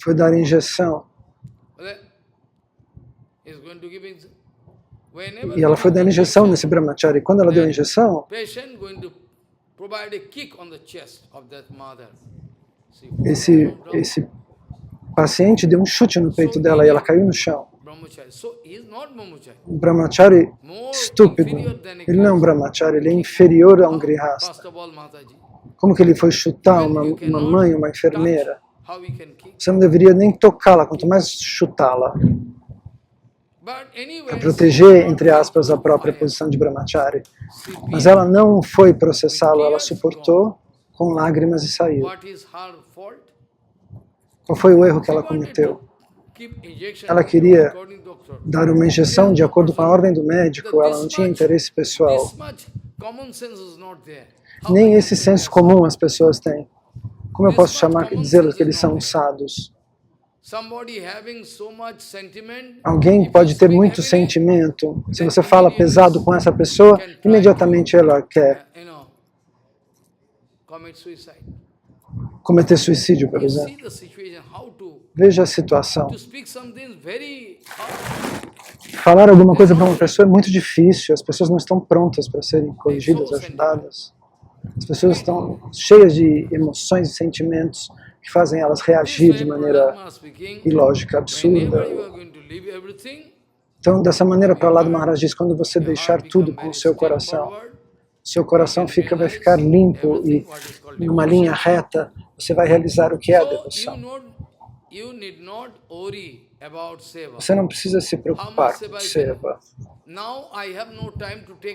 foi dar injeção. E ela foi dar injeção nesse brahmachari. Quando ela deu a injeção, esse paciente deu um chute no peito dela e ela caiu no chão. Um brahmachari estúpido. Ele não é um brahmachari, ele é inferior a um grihasta. Como que ele foi chutar uma mãe, uma enfermeira? Você não deveria nem tocá-la, quanto mais chutá-la. Para proteger, entre aspas, a própria posição de brahmachari. Mas ela não foi processá-lo, ela suportou com lágrimas e saiu. Qual foi o erro que ela cometeu? Ela queria dar uma injeção de acordo com a ordem do médico, ela não tinha interesse pessoal. Nem esse senso comum as pessoas têm. Como eu posso dizê-los que eles são sadhus? Alguém pode ter muito sentimento. Se você fala pesado com essa pessoa, imediatamente ela quer cometer suicídio, por exemplo. Veja a situação. Falar alguma coisa para uma pessoa é muito difícil. As pessoas não estão prontas para serem corrigidas, ajudadas. As pessoas estão cheias de emoções e sentimentos que fazem elas reagir de maneira ilógica, absurda. Então, dessa maneira, Prahlada Maharaj diz, quando você deixar tudo com o seu coração vai ficar limpo e em uma linha reta, você vai realizar o que é a devoção. Você não precisa se preocupar com seva.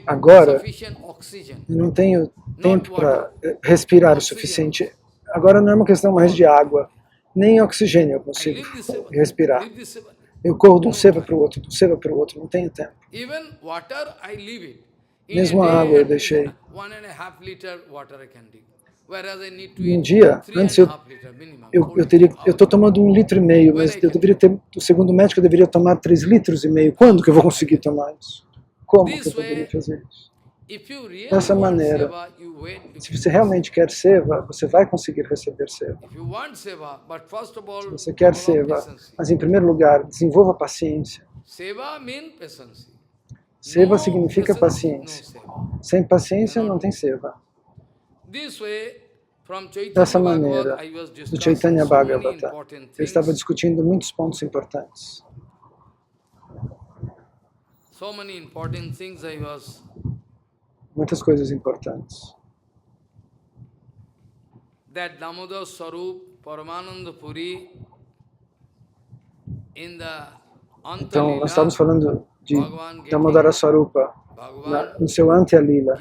Agora, eu não tenho tempo para respirar o suficiente. Agora não é uma questão mais de água, nem oxigênio eu consigo respirar. Eu corro de um seva para o outro, não tenho tempo. Mesmo a água eu deixei. Um dia, antes eu estou tomando 1,5 litro, mas eu deveria ter, o segundo médico, eu deveria tomar 3,5 litros. Quando que eu vou conseguir tomar isso? Como que eu poderia fazer isso? Dessa maneira, se você realmente quer seva, você vai conseguir receber seva. Se você quer seva, mas em primeiro lugar, desenvolva paciência. Seva significa paciência. Sem paciência não tem seva. Dessa maneira, do Chaitanya Bhagavata, eu estava discutindo muitos pontos importantes. Muitas coisas importantes. Então, nós estávamos falando de Damodara Swarupa no seu Antya-lila.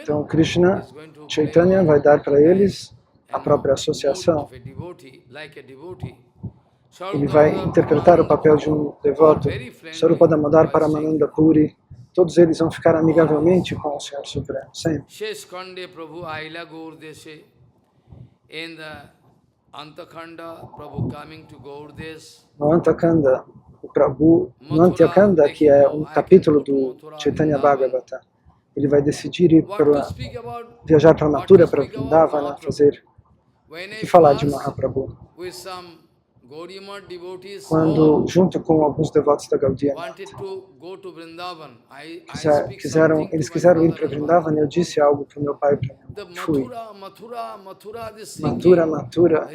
Então, Krishna, Chaitanya vai dar para eles a própria associação. Ele vai interpretar o papel de um devoto. Swarupa Damodar Paramananda Puri. Todos eles vão ficar amigavelmente com o Senhor Supremo, sempre. No Antakanda, o Prabhu, no Antyakanda, que é um capítulo do Chaitanya Bhagavata, ele vai decidir viajar para Mathura, para Vrindavana, falar de Mahaprabhu. quando, junto com alguns devotos da Gaudiya Mata, eles quiseram ir para Vrindavan, eu disse algo para o meu pai e para mim. Fui. Mathura, Mathura.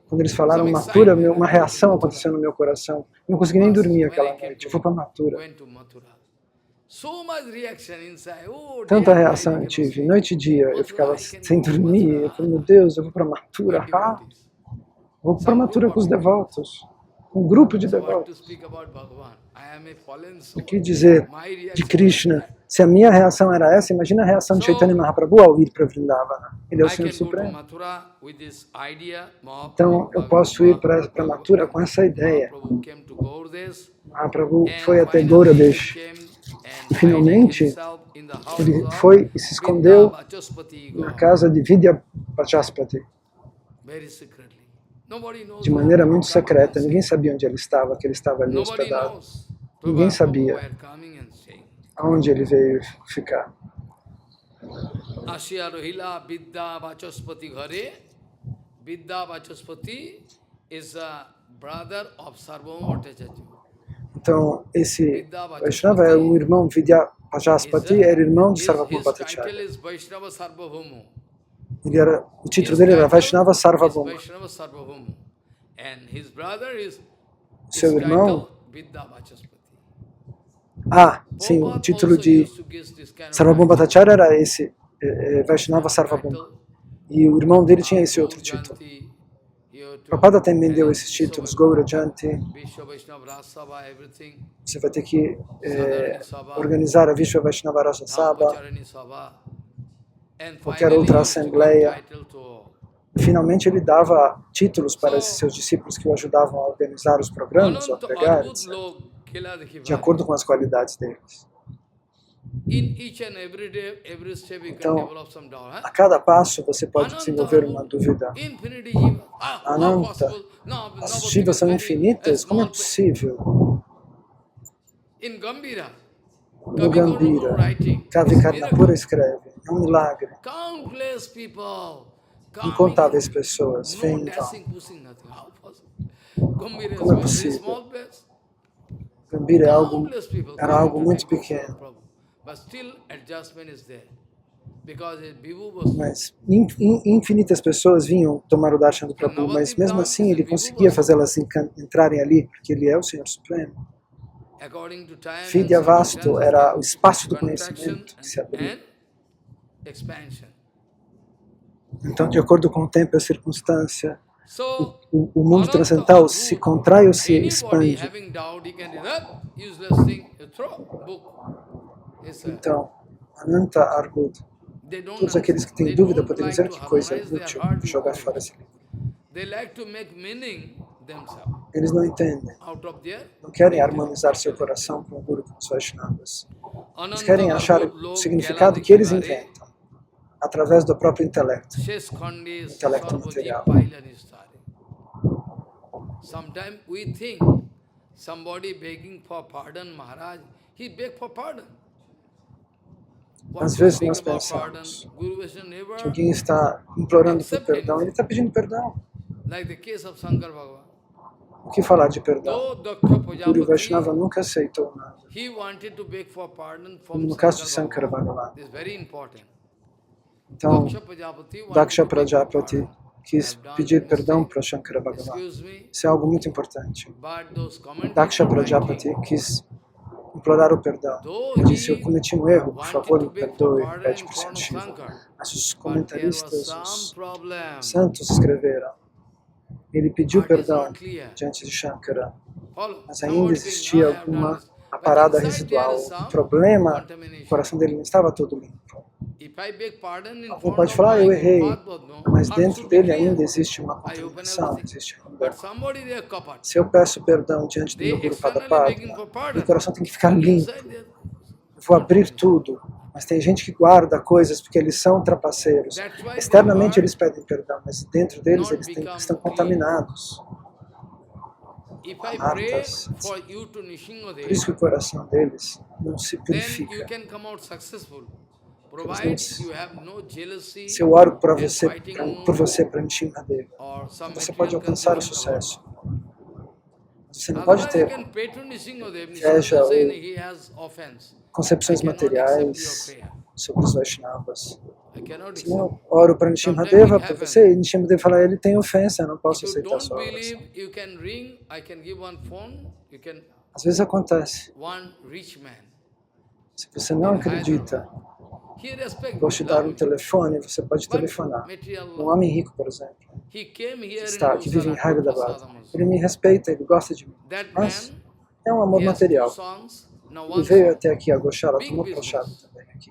Quando eles falaram Mathura, uma reação aconteceu no meu coração. Eu não consegui nem dormir aquela noite. Eu fui para Mathura. Tanta reação eu tive. Noite e dia eu ficava sem dormir. Eu falei, meu Deus, eu vou para Mathura. Vou para Mathura com os devotos. Um grupo de devotos. O que dizer de Krishna? Se a minha reação era essa, imagina a reação de Chaitanya Mahaprabhu ao ir para Vrindavana. Ele é o Senhor Supremo. Então, eu posso ir para Mathura com essa ideia. Mahaprabhu foi até Gauradesh. Finalmente, ele foi e se escondeu na casa de Vidya Vachaspati. De maneira muito secreta. Ninguém sabia onde ele estava, que ele estava ali hospedado. Ninguém sabia aonde ele veio ficar.
Asya Rohila Vidya Vachaspati Ghare. Vidya Vachaspati is a brother of Sarvabhauma Bhattacharya.
Então, esse Vaishnava é o irmão Vidya Vachaspati, era irmão de Sarvabhauma Bhattacharya. O título dele era Vaishnava Sarvabhauma. Seu irmão... sim, o título de Sarvabhauma Bhattacharya era esse, Vaishnava Sarvabhauma. E o irmão dele tinha esse outro título. Prabhupada também deu esses títulos, Gaura Janti. Você vai ter que organizar a Vishwa Vaishnava Rasa Sabha, qualquer outra assembleia. Finalmente ele dava títulos para esses seus discípulos que o ajudavam a organizar os programas, a pregar, etc., de acordo com as qualidades deles. Então, a cada passo você pode desenvolver uma dúvida. Ananta, as Shivas são infinitas? Como é possível? No Gambhira, Kavi Karnapura escreve, é um milagre. Incontáveis pessoas vêm e vão. Como é possível? Gambhira era algo muito pequeno. Mas infinitas pessoas vinham tomar o darshan do Prabhu, mas mesmo assim ele conseguia fazê-las entrarem ali, porque ele é o Senhor Supremo. Vidya Vastu era o espaço do conhecimento que se abria. Então, de acordo com o tempo e a circunstância, o mundo transcendental se contrai ou se expande. Então, Ananta Arbuda, todos aqueles que têm dúvida podem dizer que coisa inútil jogar fora esse livro. Eles não entendem, não querem harmonizar seu coração com o Guru, com os Vaishnavas. Eles querem achar o significado que eles inventam, através do próprio intelecto material.
Sometimes we think somebody begging for pardon, Maharaj, he begged for pardon.
Às vezes nós pensamos que alguém está implorando por perdão, ele está pedindo perdão. O que falar de perdão? O Guru Vaishnava nunca aceitou nada. Como no caso de Sankara Bhagavan. Então, Daksha Prajapati quis pedir perdão para Shankara Bhagavan. Isso é algo muito importante. Daksha Prajapati quis implorar o perdão. Ele disse, eu cometi um erro, por favor, me perdoe, pede para o Senhor Shiva. Mas os comentaristas, os santos escreveram, ele pediu perdão diante de Shankara, mas ainda existia alguma parada residual, um problema, o coração dele não estava todo limpo. Alguém pode falar, eu errei, mas dentro dele ainda existe uma contaminação, existe um problema. Se eu peço perdão diante do meu Guru Padapada, meu coração tem que ficar limpo. Eu vou abrir tudo, mas tem gente que guarda coisas porque eles são trapaceiros. Externamente eles pedem perdão, mas dentro deles eles estão contaminados. Martas. Por isso que o coração deles não se purifica.
provides you have no jealousy
Se eu oro por
and
você,
fighting
para Nrsimhadeva,
or some
você pode
material
alcançar o
conception about.
sucesso. Você não pode
Otherwise, you
ter
can pray to Nrsimhadev.
inveja
Nrsimhadev saying
ou
he has offense. I
concepções
cannot accept your
materiais
prayer.
sobre os Vaishnavas.
I cannot
Se
accept.
eu oro para Nrsimhadeva por você, e Nrsimhadeva fala, ele tem ofensa, eu não
If
posso
you
aceitar
don't
sua oração.
believe, you can ring. I can give one phone. You can
Às vezes acontece.
one rich man.
Se você não acredita,
He respects
vou te dar um telefone, você pode telefonar. Um homem rico, por exemplo,
He came here
que vive em
in
Hyderabad. Ele me respeita, ele gosta de mim.
That
Mas
man,
é um amor
he has
material.
2 sons. Now
Ele
one
veio
son.
até aqui a Goshala,
Big
tomou
business.
Prashad também aqui.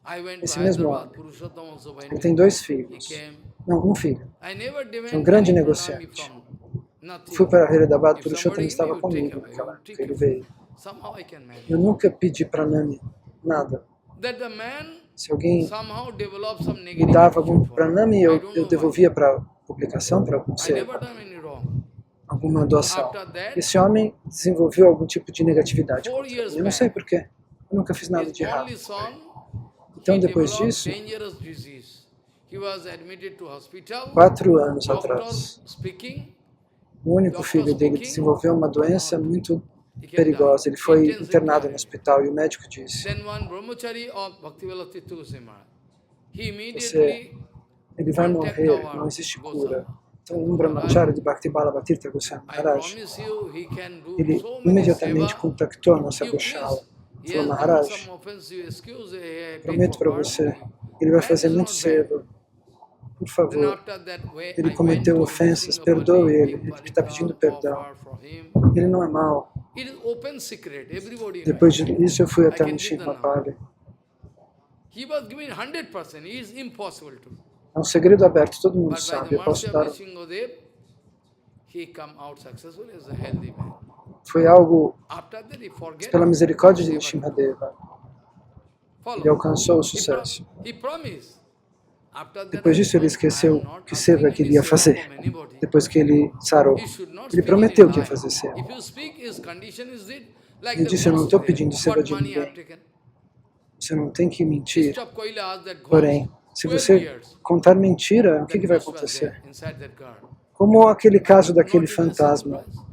I went to
Esse mesmo
Hyderabad.
homem,
Purushottam also went.
ele tem 2
He
filhos.
came.
Não, um filho.
I never
É um
demanded
grande
any
negociante.
pranami from nothing.
Fui para Hyderabad,
If
Purushottam
somebody
estava
give, you take
comigo
away.
naquela
You
época,
take
ele
away.
veio.
Somehow I can manage.
Eu nunca pedi pranami, nada.
That the man
Se alguém
somehow develop some
me
negative
dava algum
attitude for me.
pranami,
I
eu
don't know
devolvia para a publicação, para algum
why. I
ser,
never done any wrong.
alguma doação.
After that,
Esse homem desenvolveu algum tipo de negatividade
4
contra
years
mim. Eu não
back,
sei porquê. Eu nunca fiz nada
his
de errado.
only son,
Então,
he
depois
developed
disso,
dangerous disease. He was admitted to hospital.
4 anos
Doctor
atrás,
speaking,
o único filho dele desenvolveu uma doença muito perigosa. Ele foi internado no hospital e o médico disse:
then one brahmachari of Bhaktivedanta Tirtha Goswami Maharaj, he
você,
immediately
ele vai morrer, não existe cura. Então, um brahmachari de Bhaktivedanta Tirtha Goswami
I
Maharaj,
promise you, he can do
ele
so many
imediatamente
seva.
contactou a nossa
You
Goshala.
please, he
Falou:
has done
Maharaj,
some offensive excuse.
prometo para você, ele vai fazer muito seva. Por favor, ele cometeu ofensas, perdoe ele. Ele está pedindo perdão. Ele não é mau. Depois disso, eu fui até o Nrsimhapali.
He was giving 100%. It is impossible to.
É um segredo aberto, todo mundo
But by
sabe.
the
Eu posso
mercy
dar.
of Nrsimhadev, he come out successful as a healthy man.
Foi algo
After that, he forget.
pela misericórdia de Nrsimhadeva.
Follow.
Ele alcançou o sucesso.
He promised. After that,
Depois disso, ele esqueceu que seva que ele ia fazer.
from anybody.
Depois que ele sarou,
He should not
ele
speak
prometeu
in
que ia
lie.
fazer seva.
If you speak, his condition is it like
Ele
the
disse: eu não
ghost
estou
there.
pedindo seva
What
de
money I have
ninguém.
taken?
Você não tem que mentir.
Bishop Koila asked that ghost,
Porém, se
12
você
years,
contar mentira, o
that
que vai
ghost was
acontecer?
there inside that girl.
Como aquele caso daquele
Not even
fantasma,
surprised.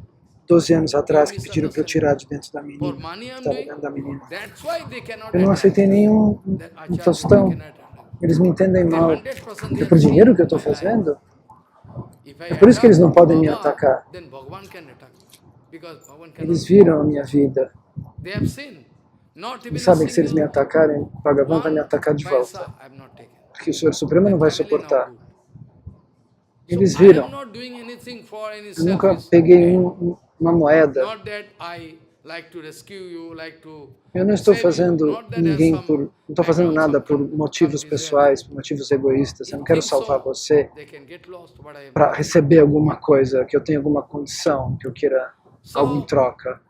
12 anos atrás, que pediram para eu tirar de dentro da
For
menina,
money
que
I'm
estava
doing.
dentro da menina.
That's why they cannot
Eu não
attack.
aceitei nenhum
That Acharya
tostão.
they cannot attack.
Eles me entendem
They
mal.
100%
É por dinheiro que eu estou fazendo?
If I
É por isso que eles não
attack
podem me
Baba,
atacar.
then Bhagavan can attack. Because Bhagavan cannot.
Eles viram a minha vida.
They have seen. Not even
Eles
a
sabem que se eles me
single
atacarem, o Bhagavan vai me atacar de
paisa
volta.
I have not taken.
Porque o Senhor Supremo não vai
My family
suportar.
now good.
Eles
So I
viram.
am not doing anything for any
Eu nunca
selfish
peguei
gain.
uma moeda.
Not that I like to rescue you, like to
Eu não estou
save you.
fazendo
Not that
ninguém
there's
por,
some
não estou fazendo
background,
nada por
some
motivos
desire.
pessoais, por motivos egoístas. Eu não quero
Think so,
salvar você
they can get lost, but I am
para
not.
receber alguma coisa, que eu tenha alguma condição, que eu queira algo em troca.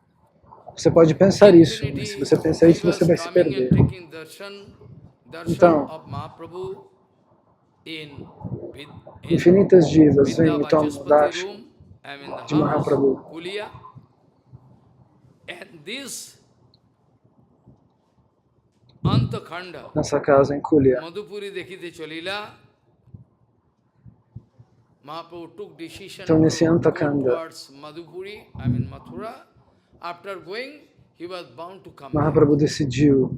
Você pode pensar isso, mas se você pensar isso, você vai se perder. Então,
Of Mahaprabhu in
infinitas divas vêm e
Vidya
tomam
Vachaspati
darshan
room, I am in the
de Mahaprabhu.
house, Kulia, and this Antakhanda,
Nessa casa em Kulia.
Madhupuri Dekhite Cholila, Mahaprabhu took decision
Então, nesse
to go
Antakhanda,
towards Madhupuri, I mean Mathura. After going, he was bound to come back.
Mahaprabhu decidiu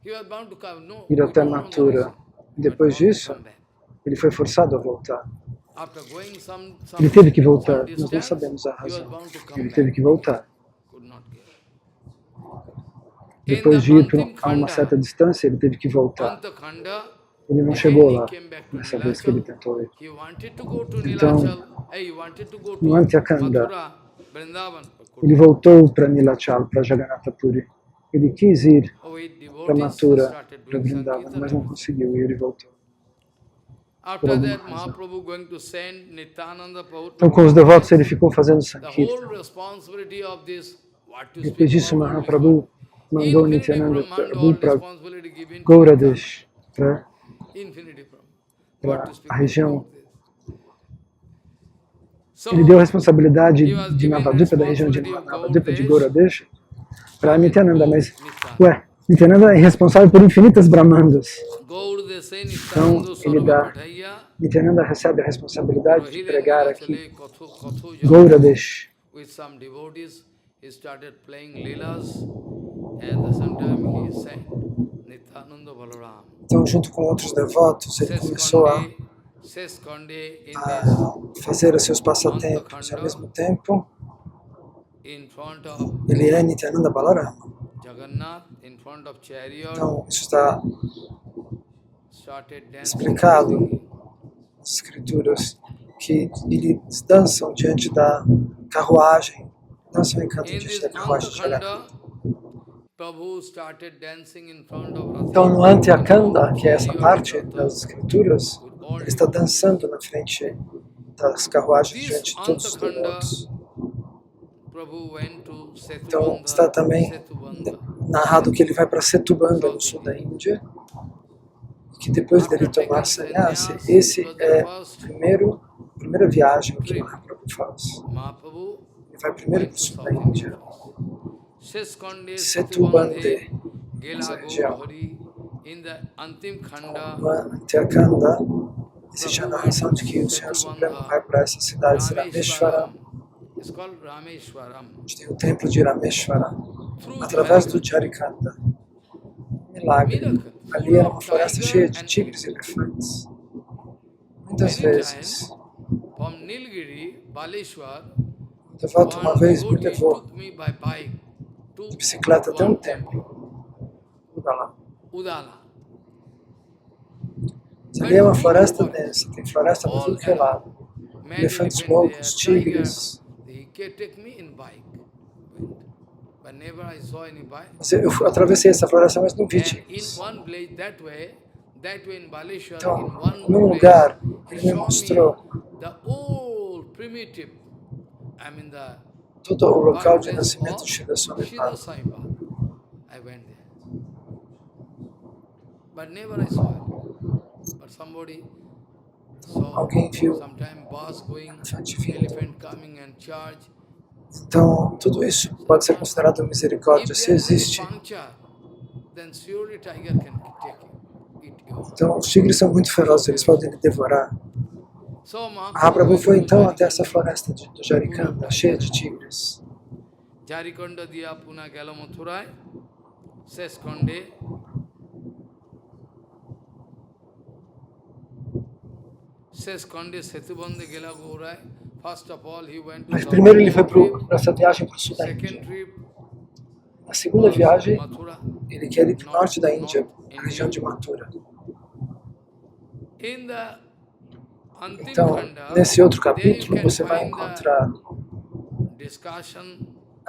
He was bound to come. No,
ir
we
até
don't know the
Mathura.
reason.
E depois
He was bound to
disso,
come back.
ele foi forçado a voltar.
After going some
Ele teve que voltar.
some
Nós não
distance,
sabemos a
he was
razão.
bound to come
Ele
back.
teve que voltar.
Could not get.
Depois de ir a uma certa distância, ele teve que voltar.
Antakhanda,
Ele não chegou lá,
he came back to
nessa vez que ele
Nilachal.
tentou ir.
He wanted to go to
Então,
Nilachal. He wanted to go to
no Antakhanda,
Mathura, Vrindavan. but couldn't.
ele voltou para Nilachal, para Jagannath Puri. Ele quis ir
With
para
devotees, he
Mathura,
started
para
doing
Vrindavan, mas não
Sankirtan.
conseguiu ir e voltou.
After
alguma
that,
razão.
Mahaprabhu going to send Nityananda Prabhu
Então,
to
com os devotos, ele ficou fazendo
the
Sankirtan.
whole responsibility of this, what to
Depois
speak
disso,
about all
Mahaprabhu
this
mandou
Infinity
Nityananda
Brahmanda,
Prabhu
all
para
responsibility given to
Gauradesh, para
Infinity Brahmanda. What to speak
a região.
about this. So,
Ele deu a responsabilidade
he was
de
given
Navadvipa, da região de
responsibility of
Navadvipa, de
Gauradesh
Gauradesh, para Nityananda, mas,
Nityananda.
ué, Nityananda é responsável por infinitas Brahmandas.
Gaur Desai
Então,
Nityananda
ele
Sarva
dá,
Pathaya
Nityananda recebe a responsabilidade de
Rohire
pregar aqui
Nilachale Katho
Gauradesh.
with some devotees. He started playing Leelas. At the same time he sang Nityananda Balaram.
Então, junto com outros devotos, ele começou a
Seskande in this
fazer os seus passatempos. Ao mesmo tempo,
in front of
ele é Nityananda Balarama.
Jagannath, in front of chariot,
Então, isso está
started dancing,
explicado
singing.
nas escrituras, que eles dançam diante da carruagem, dançam e cantam
In
diante
this
da carruagem de Jagannath.
Antakhanda, Prabhu started dancing in front of Ratha.
Então, no Antyakanda, que é essa parte das escrituras, ele está dançando na frente das carruagens diante de todos os devotos.
Prabhu went to
Então, está também narrado que ele vai para Setubanda, no sul da Índia, e que depois dele tomar sannyasi, esse é a primeira viagem que Mahaprabhu faz.
Mahaprabhu
Ele vai primeiro para o sul da Índia,
Seskande
Setubande,
Gela
essa região.
Hari, in the Antim Khanda,
No Antyakanda, existe a narração de que o Senhor Supremo vai para essa cidade de Rameshwaram.
It's called Rameshwaram.
A gente tem o templo de Rameshwaram, através do Jarikanda. Milagre. Ali era uma floresta cheia de tigres e elefantes. Muitas vezes,
From Nilgiri, Baleshwar,
o devoto uma vez me
devotee
levou
took me by bike to
de bicicleta até um
one
templo. Muda lá.
Udala.
Ali é uma floresta densa, tem floresta por tudo que é lado. Elefantes loucos, tigres.
He can take me in bike. But never I saw any bike.
Mas eu atravessei essa floresta, mas não vi
And in
tigres.
one place, that way in Baleshwar,
Então,
in one
num
place,
lugar,
he
ele me
showed
mostrou
me the old primitive, I mean the
todo o local de
birthplace
nascimento
of
de Shri Swami
Shira
Prabhupada.
Sai Baba. I went there. But never I saw it. But somebody saw
Alguém viu
sometime bus going,
elefante vindo.
elephant coming and charge.
Então, tudo isso pode ser considerado misericórdia,
If
se
there is any
existe.
puncture, then surely tiger can take you, eat you.
Então, os tigres são muito ferozes, eles podem lhe devorar.
So
Mahaprabhu foi então até essa floresta do Jarikanda, cheia de tigres.
Jarikonda diya puna gelo Mathurai, Seskonde. Seskonde Setubande gela Gaurai. First of all, he went to
Mas primeiro ele foi
South
para essa viagem para o sul da
Second
Índia.
trip
Na segunda
was
viagem,
Mathura.
ele quer ir para o norte da Índia, a região de Mathura.
In the Antim
Então,
Khanda,
nesse outro
there you
capítulo,
can
você vai
find the
encontrar,
discussion,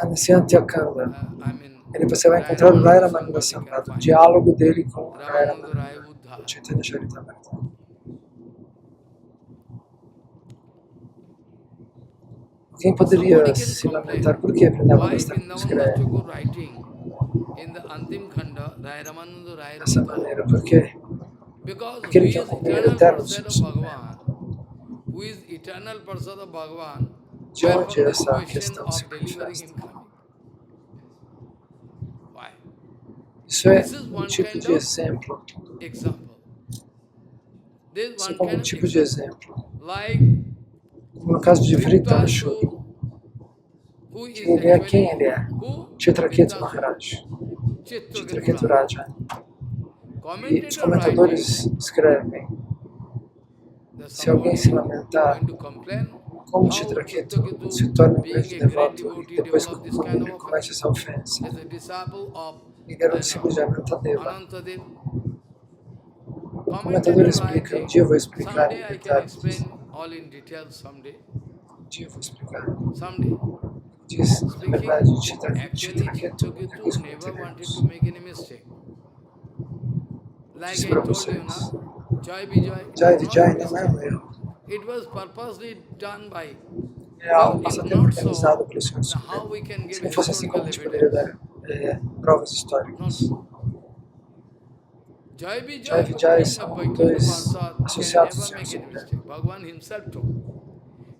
nesse Antyakanda,
I mean,
você vai encontrar o Rai Ramananda Sambhava, o diálogo dele com o Rai
Ramananda
Ramananda,
Rai Uddha.
o Chaitanya Charitamrita. Quem poderia se lamentar? Por que Vrindavan
Why
está
Vrindavan
escreve
Thakur writing in the Antim Khanda, Rai Ramananda Rai
dessa
Uddha?
maneira? Porque
Because who
aquele
is
que é o companheiro
eternal
eterno do
Parsad
Senhor
of
Supremo,
Bhagavan, who is eternal Parsad of Bhagavan,
de
why
onde
from this
essa
question
questão se
of delivering
manifesta?
him coming? Why?
Isso é
This is
um
one
tipo
kind
de
of
exemplo.
example. This
Isso é
one
como
kind
um
of
tipo de
example.
exemplo.
Like
Como no caso de Vritarashura,
Vritasur, who is
que ele é quem
actually
ele é?
who?
Chitraketu
Vritasur.
Maharaj,
Chitraketu
Chitraketu
Raja.
Raja. E os
Commentator
comentadores
writing
escrevem,
that
se alguém
somebody
se lamentar,
going to complain
como
how
Chitraketu
Chitraketu,
se torna um
being
grande
a great
devoto
devotee,
e depois
developed this kind of
ele comete essa ofensa.
as a disciple of
Ele era um discípulo de Anantadeva.
Anantadev.
O comentador explica, um dia eu vou explicar
Someday
em
I can
detalhes.
explain all in detail someday.
Um dia eu vou explicar.
Someday.
Diz, na
Speaking,
verdade,
actually
Chitraketu,
Chitraketu
depois
never wanted
comentaremos.
to make any mistake. Like
Disse
I
para
told you,
vocês,
na, Jai Vijay
Jai
was not
Vijay
a
não é
mistake.
um erro.
It was purposely done by.
É algo
Well, if
passatempo
not
organizado
so,
pelo Senhor
then how
Supremo.
we can
Se
give
não fosse assim, como a
historical
gente poderia
evidence?
dar provas
Not
históricas?
so. Jai
Jai
Vijay, who
Vijay
brings a
são
Vaikuntha
dois
Prasad, can
associados do
never
Senhor
make any
Supremo.
mistake. Bhagavan himself told.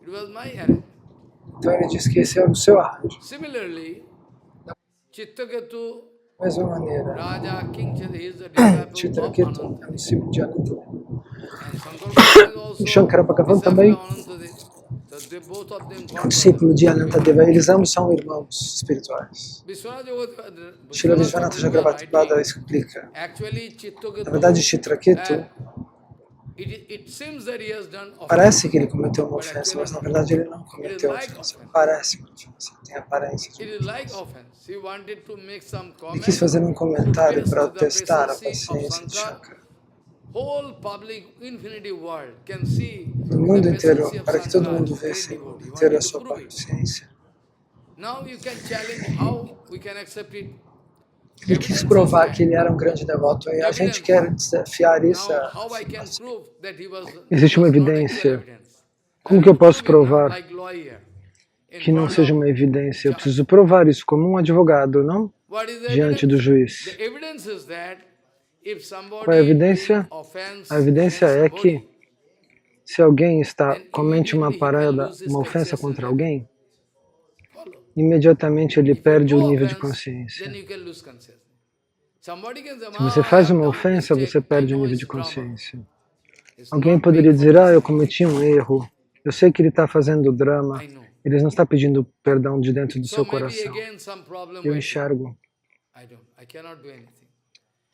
It was my errand.
Então ele diz que esse é o seu arranjo.
Similarly, Chittaketu
Da mesma maneira,
Raja King Chaitanya, he is the disciple of
Chitraketu é um
Anantadev.
discípulo de Anantadeva.
And Shankar Bhagavan is also
Shankara Bhagavan
disciple
também
of Anantadev. So they both of them
é um
God
discípulo
brother.
de Anantadeva. Eles ambos são irmãos espirituais. Srila Vishwanatha Chakravarti explica.
Actually,
Na verdade,
Chitraketu,
Chitraketu
it seems that he has done
parece
offense,
que ele cometeu uma
but
ofensa,
actually
mas na
not.
verdade ele não
It is
cometeu
like
ofensa.
offense.
Parece uma ofensa, tem aparência de
It
uma
is like
ofensa.
offense. He wanted to make some
Ele quis
comment
fazer um
to
comentário
test
para
the
testar a
precision of
paciência de
Shankar.
Shankara.
Whole public infinity world can see
No
the
mundo inteiro,
precision of
para que todo
Shankar,
mundo
great
visse no mundo
devotee. He
inteiro a
wanted to
sua
prove it.
paciência.
Now you can challenge how we can accept it.
Ele quis
Evidence is
provar
there.
que ele era um grande devoto e a gente
Evidence.
quer desafiar isso.
Now how I can prove that he was
Existe uma
not actual
evidência.
evidence?
Como
I
que eu
have to
posso
prove it,
provar
like lawyer, in
que não
front
seja
of
uma evidência? Eu
judge.
preciso provar isso como um advogado, não?
What is the
Diante
evidence?
do juiz.
The evidence is that if somebody
Qual é a evidência?
doing offense
A evidência
against
é que
somebody,
se alguém está
then
comete uma
immediately he can
parada,
lose his
uma ofensa
concession
contra
level.
alguém,
Follow.
imediatamente ele
If you
perde
do
o nível de
offense,
consciência.
then you can lose concession. Somebody can say,
Se você
I
faz
have
uma
done
ofensa,
mistake.
você
I
perde o
know
nível de
it's drama.
consciência.
It's
Alguém
not
poderia
paid for
dizer, eu
mistake.
cometi um erro. Eu sei que ele está fazendo drama.
I know.
Ele não está pedindo perdão de dentro do
So
seu
maybe
coração.
again some problem
Eu
waiting.
enxergo.
I cannot do anything.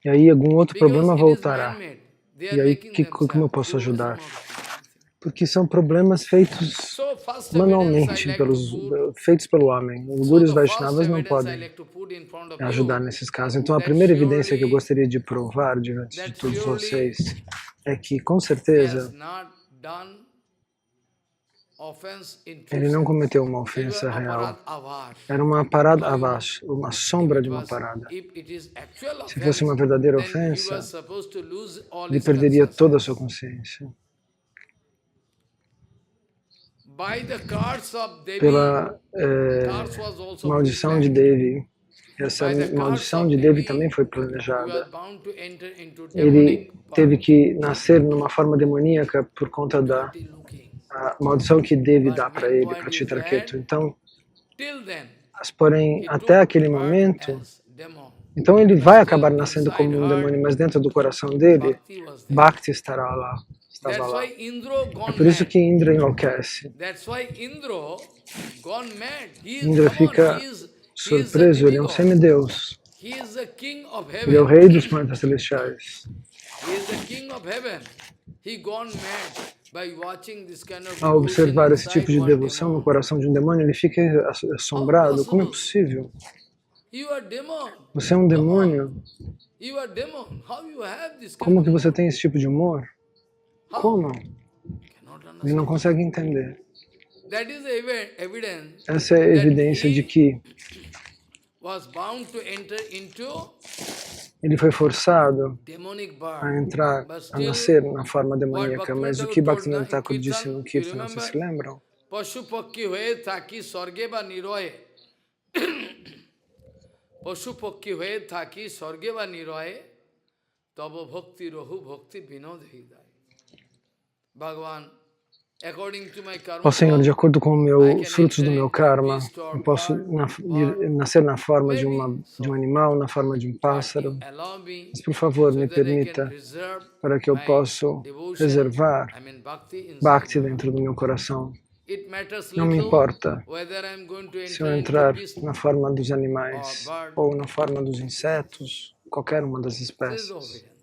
E aí algum outro
Because
problema
it is
voltará.
man-made. They
E
are
aí,
making
como eu
themselves.
posso
Guru is
ajudar?
not doing anything.
Porque são problemas feitos
So first evidence I
manualmente,
like to put.
feitos pelo homem. Os
So
gurus
the first
Vaishnavas não
evidence I
podem
like to put in front of
ajudar
you,
nesses casos. Então a
that
primeira evidência que eu
surely
gostaria de provar diante de
that
todos
surely
vocês é que, com
he has
certeza,
not done offense in
ele
true
não
sense.
cometeu uma
It was
ofensa real.
aparat avas.
Era uma parada
How you know?
abaixo, uma sombra de uma parada.
If it is actual
Se fosse
offense,
uma verdadeira
then he
ofensa,
was supposed to lose all
ele
his
perderia toda a
consciousness.
sua consciência.
By the curse of Devi,
Pela
curse was also
maldição de
pre-planned.
Devi, essa
By the curse
maldição
of
de Devi
Devi,
também foi
he
planejada.
was bound to enter into
Ele
demonic
teve
part.
que nascer numa forma demoníaca por conta da
Dirty looking.
maldição que Devi
But
dá para
main
ele,
point
para
is
Chitraketu.
that
Então,
till then,
porém,
he
até
took
aquele
birth
momento,
as demon.
então ele
But
vai
still
acabar nascendo
inside
como um
her,
demônio, mas dentro do coração dele,
Bhakti was there.
Bhakti estará lá, estava
That's
lá.
why Indra
É
gone
por isso
mad.
que Indra enlouquece.
That's why Indra gone mad.
Indra fica
He is a
surpreso, ele é um
demigod.
semideus.
He is the king of
Ele é o
heaven.
rei dos planetas celestiais.
He is the king of heaven. He gone mad by watching this kind of
Ao
devotion
observar esse tipo
inside
de
one
devoção no
demon.
coração de um demônio, ele fica assombrado. Como é possível?
You are demon.
Você é um demônio?
You are demon. How you have this kind
Como
of
que você
humor?
tem esse tipo de humor? Como?
Cannot
Ele
understand.
não consegue entender.
That is the evidence
Essa é a evidência de que
was bound to enter into
ele foi forçado
demonic
a
birth.
entrar,
But
a
still,
nascer na forma demoníaca.
Bhaktivinoda
Mas o
Thakur
que
told
Bhaktivinoda
in
Thakur disse
Kirtan,
no
you
Kirtan, vocês se
remember?
lembram?
Pashu pakki hoye thaki sorge ba niroye. Pashu pakki hoye thaki sorge ba niroye. Tabo bhakti rohu bhakti vinod hidai. Bhagavan, according to my karma,
Ó Senhor, de acordo com
I
os
can
frutos do
enter
meu
into
karma,
beast or
eu posso
bird,
nascer na forma de
maybe
um animal, na forma de um
but
pássaro.
you allow me
Mas, por favor,
so
me
that I can
permita
preserve
para que eu
my
possa
devotion,
reservar
I mean bhakti inside
Bhakti
my heart.
dentro do meu coração.
It matters
Não me
little
importa
whether I'm going to
se eu
enter into
entrar
beast
na forma dos animais
or bird.
ou na forma dos insetos, qualquer uma das
There is
espécies.
no evidence.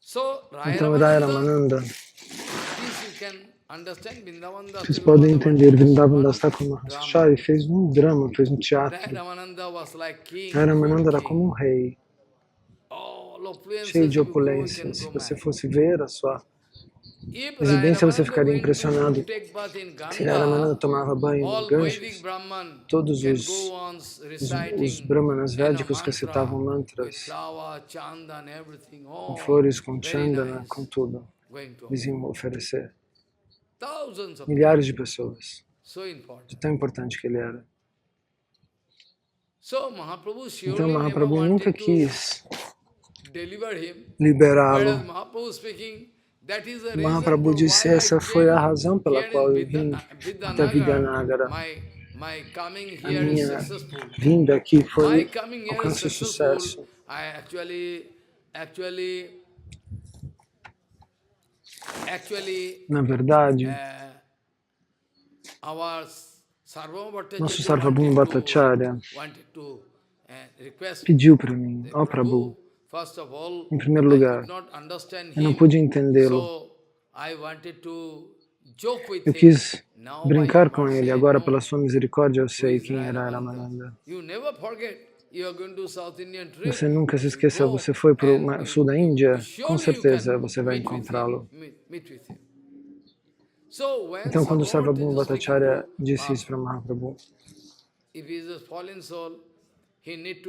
So, Raya
Então, Raya
Ramananda,
Ramananda,
this you can understand, Vrindavan Das
vocês
Thakur
podem
was a
entender, Vrindavan
one
Das Thakur
drama.
Mahasaya fez um drama, fez um
Raya
teatro.
Ramananda was like king,
Raya Ramananda era
king.
como um rei,
All opulence,
cheio de
if you go, you can
opulência. Se
go
você
mad.
fosse ver a sua
If
residência, você
Raya
ficaria
Ramananda
impressionado.
went to take bath in
Se Raya Ramananda
Ganga,
tomava banho no
all Vedic
Ganges,
Brahman
todos
can
os
go on
os
reciting
brahmanas
and a
védicos recitavam
mantra with
mantras
flower, chandan, everything,
com
all
flores, com
very
chandana,
nice,
com tudo.
going to
Eles iam oferecer.
thousands of
Milhares de pessoas.
so important.
De tão importante que ele era.
So Mahaprabhu surely
Então
never
Mahaprabhu nunca
wanted to
quis
deliver him.
liberá-lo.
Whereas Mahaprabhu speaking, that is the reason
Mahaprabhu
for
disse,
why I
essa foi a
came
razão pela
here
qual
in
eu vim até
Vidyanagara.
Vidyanagara. A minha vinda aqui foi alcance de sucesso. Na verdade, nosso Sarvabhauma Bhattacharya pediu para mim, ó Prabhu, em primeiro lugar, eu não pude entendê-lo. Eu quis brincar com ele, agora pela sua misericórdia eu sei quem era Ramananda. Você nunca se esqueça, você foi para o sul da Índia, com certeza você vai encontrá-lo. Então, quando o Sarvabhauma Bhattacharya disse isso para Mahaprabhu,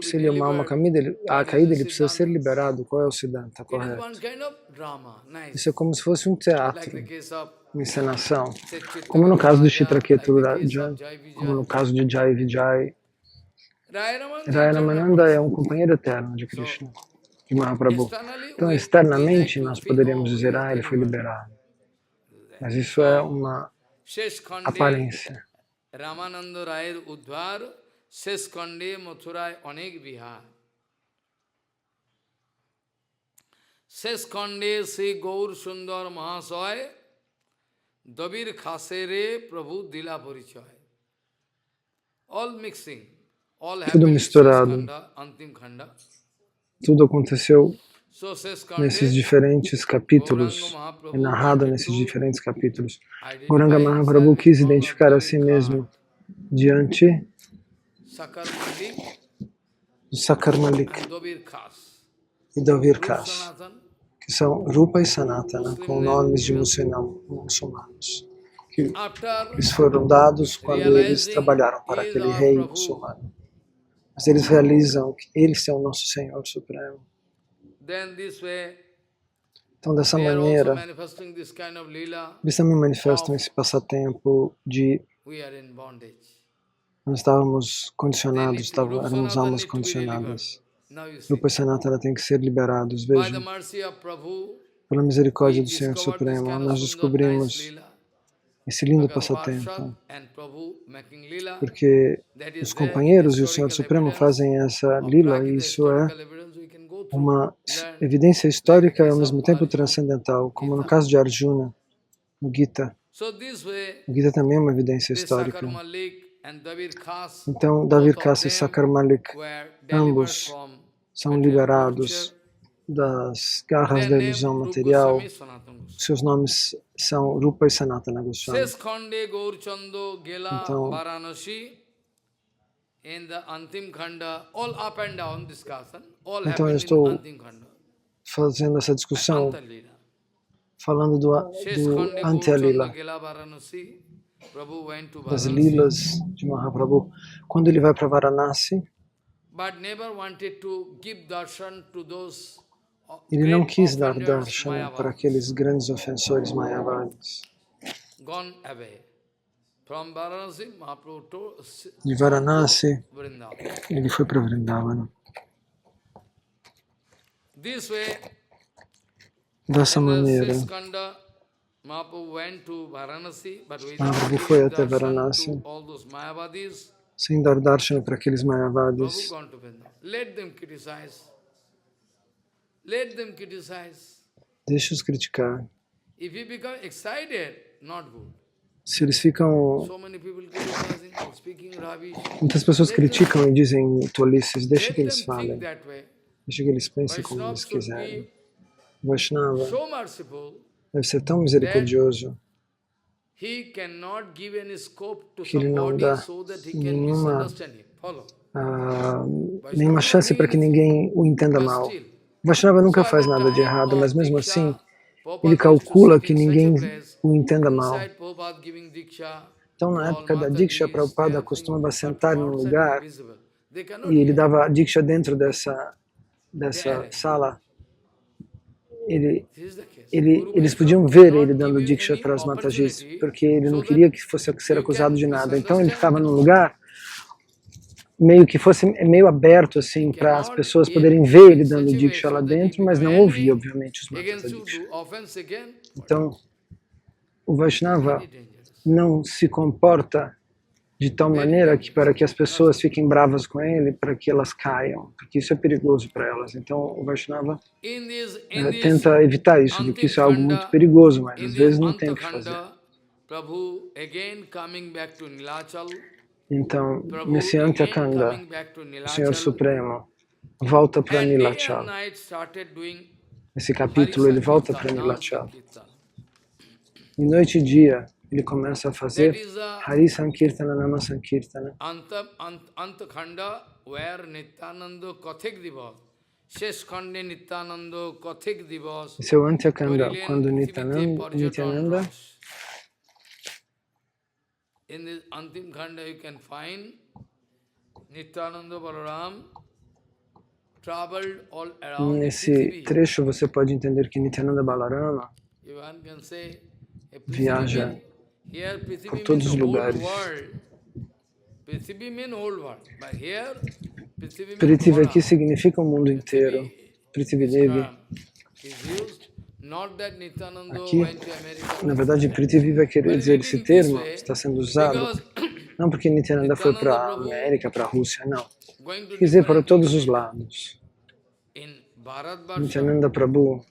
se ele é uma alma caída, ele precisa ser liberado. Qual é o Siddhanta correto? Isso é como se fosse um teatro, uma encenação. Como no caso de Chitraketu Raja, como no caso de Jai Vijay. Raya Ramananda é um companheiro eterno de Krishna, de Mahaprabhu. Então, externamente, nós poderíamos dizer, ele foi liberado. Mas isso é uma aparência.
Ramananda Rayar Udvar Seskande Mathurai Anek Vihar. Seskande Sri Gaur Sundar Mahasaya Dabir Khasere Prabhu Dila Parichaya. All mixing, all happening in Seskanda, Antim Khanda.
Tudo aconteceu nesses diferentes capítulos, é narrado nesses diferentes capítulos. Gauranga Mahaprabhu quis identificar a si mesmo diante do Sakar Malik e do Vir Khas, que são Rupa e Sanatana, com nomes de muçulmanos, que eles foram dados quando eles trabalharam para aquele rei muçulmano. Mas eles realizam que eles são o nosso Senhor Supremo. Então, dessa maneira, eles também manifestam esse passatempo de nós estávamos condicionados, éramos almas condicionadas. Rupa e Sanatana têm que ser liberados. Vejam, pela misericórdia do Senhor Supremo, nós descobrimos esse lindo passatempo, porque os companheiros e o Senhor Supremo fazem essa lila, e isso é uma evidência histórica e ao mesmo tempo transcendental, como no caso de Arjuna, no Gita. O Gita também é uma evidência histórica. Então, Dabir Khas e Sakar Malik, ambos são liberados das garras da ilusão material. Seus nomes são Rupa e Sanatana Goswami. Então eu estou fazendo essa discussão, falando do Antya Lila, das lilas de Mahaprabhu. Quando ele vai para Varanasi, ele não quis dar darshan para aqueles grandes ofensores mayavadis. De Varanasi, ele foi para Vrindavana. Dessa maneira, Mahaprabhu foi até Varanasi sem dar darshan para aqueles mayavadis. Deixe-os criticar. Se eles ficam... Muitas pessoas criticam e dizem tolices, deixe que eles falem. Deixe que eles pensem como eles quiserem. O Vaishnava deve ser tão misericordioso que ele não dá nenhuma chance para que ninguém o entenda mal. O Vaishnava nunca faz nada de errado, mas mesmo assim, ele calcula que ninguém o entenda mal. Então, na época da Diksha, Prabhupada costumava sentar em um lugar e ele dava Diksha dentro dessa sala. Eles podiam ver ele dando Diksha para as Matajis, porque ele não queria que fosse ser acusado de nada. Então, ele ficava num lugar meio aberto assim para as pessoas poderem ver ele dando Diksha lá dentro, mas não ouvir, obviamente, os mantas da Diksha. Então, o Vaishnava não se comporta de tal maneira que para que as pessoas fiquem bravas com ele, para que elas caiam, porque isso é perigoso para elas. Então o Vaishnava tenta evitar isso, porque isso é algo muito perigoso, mas às vezes não tem o que fazer. Então, nesse Antyakanda, o Senhor Supremo volta para Nilachal. Nesse capítulo ele volta para Nilachal. E noite e dia ele começa a fazer Hari Sankirtana, Nama Sankirtana.
Antakhanda, where Nityananda Kathik Divas. Sheshkhande Nityananda Kathik Divas.
Esse é o Antyakanda, quando Nityananda
in this Antim Khanda you can find Nityananda Balaram traveled all around
nesse trecho você pode entender que Nityananda Balarama viaja por todos os lugares. Prithvi aqui significa o mundo inteiro. Prithvi Devi. Aqui, na verdade, Prithvi vai querer dizer esse termo, está sendo usado, não porque Nityananda foi para a América, para a Rússia, não. Quer dizer, para todos os lados. Nityananda Prabhu,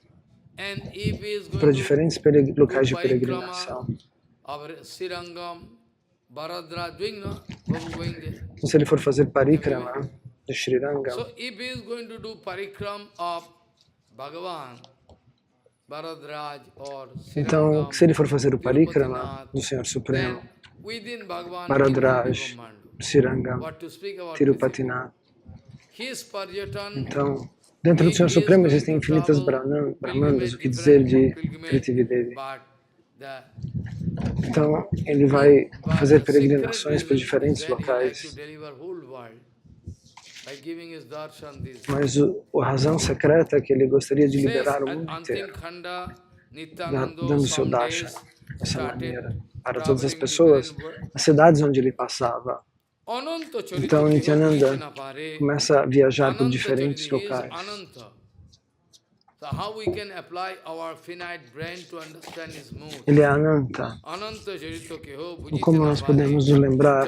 para diferentes locais de peregrinação. Então, se ele for fazer parikrama de Srirangam, então, se ele for fazer o parikrama do Senhor Supremo, Bharadraj, Srirangam, Tirupatinath, então, dentro do Senhor Supremo existem infinitas brahmanas, o que dizer de Prithvi Devi. Então, ele vai fazer peregrinações por diferentes locais. Mas a razão secreta é que ele gostaria de liberar o mundo inteiro, dando seu darshan dessa maneira para todas as pessoas, nas cidades onde ele passava. Então, Nityananda começa a viajar por diferentes locais. Ele é Ananta. Como nós podemos nos lembrar,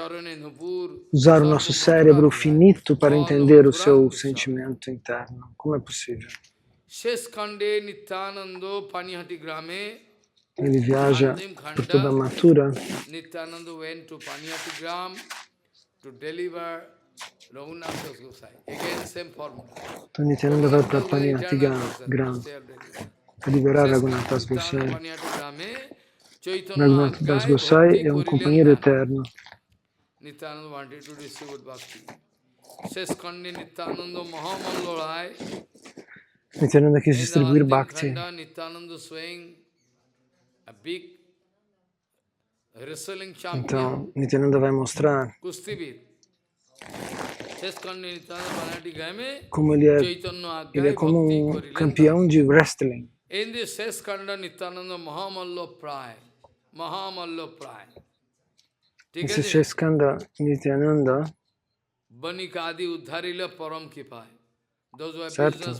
usar o nosso cérebro finito para entender o seu sentimento interno? Como é possível? Ele viaja por toda a Mathura. Então Nityananda vai para Paniyati Gram para liberar Raghunatha Das Gosai. Raghunatha Das Gosai é um companheiro eterno. Nityananda quis distribuir Bhakti. Então Nityananda vai mostrar como ele é como um campeão de wrestling. Nesse Sheskanda Nityananda, certo?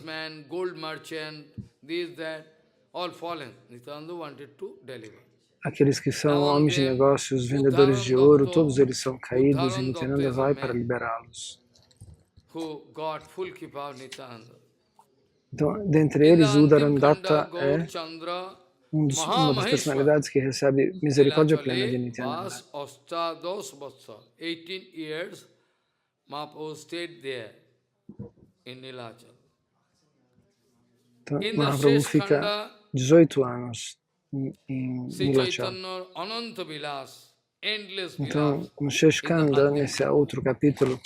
Aqueles que são homens de negócios, vendedores de ouro, todos eles são caídos e Nityananda vai para liberá-los. Então, dentre eles, Udarandatta é uma das personalidades que recebe misericórdia plena de Nityananda. Então, Mahaprabhu fica 18 anos em Nilachal. Então, no Sheshkanda, nesse outro capítulo,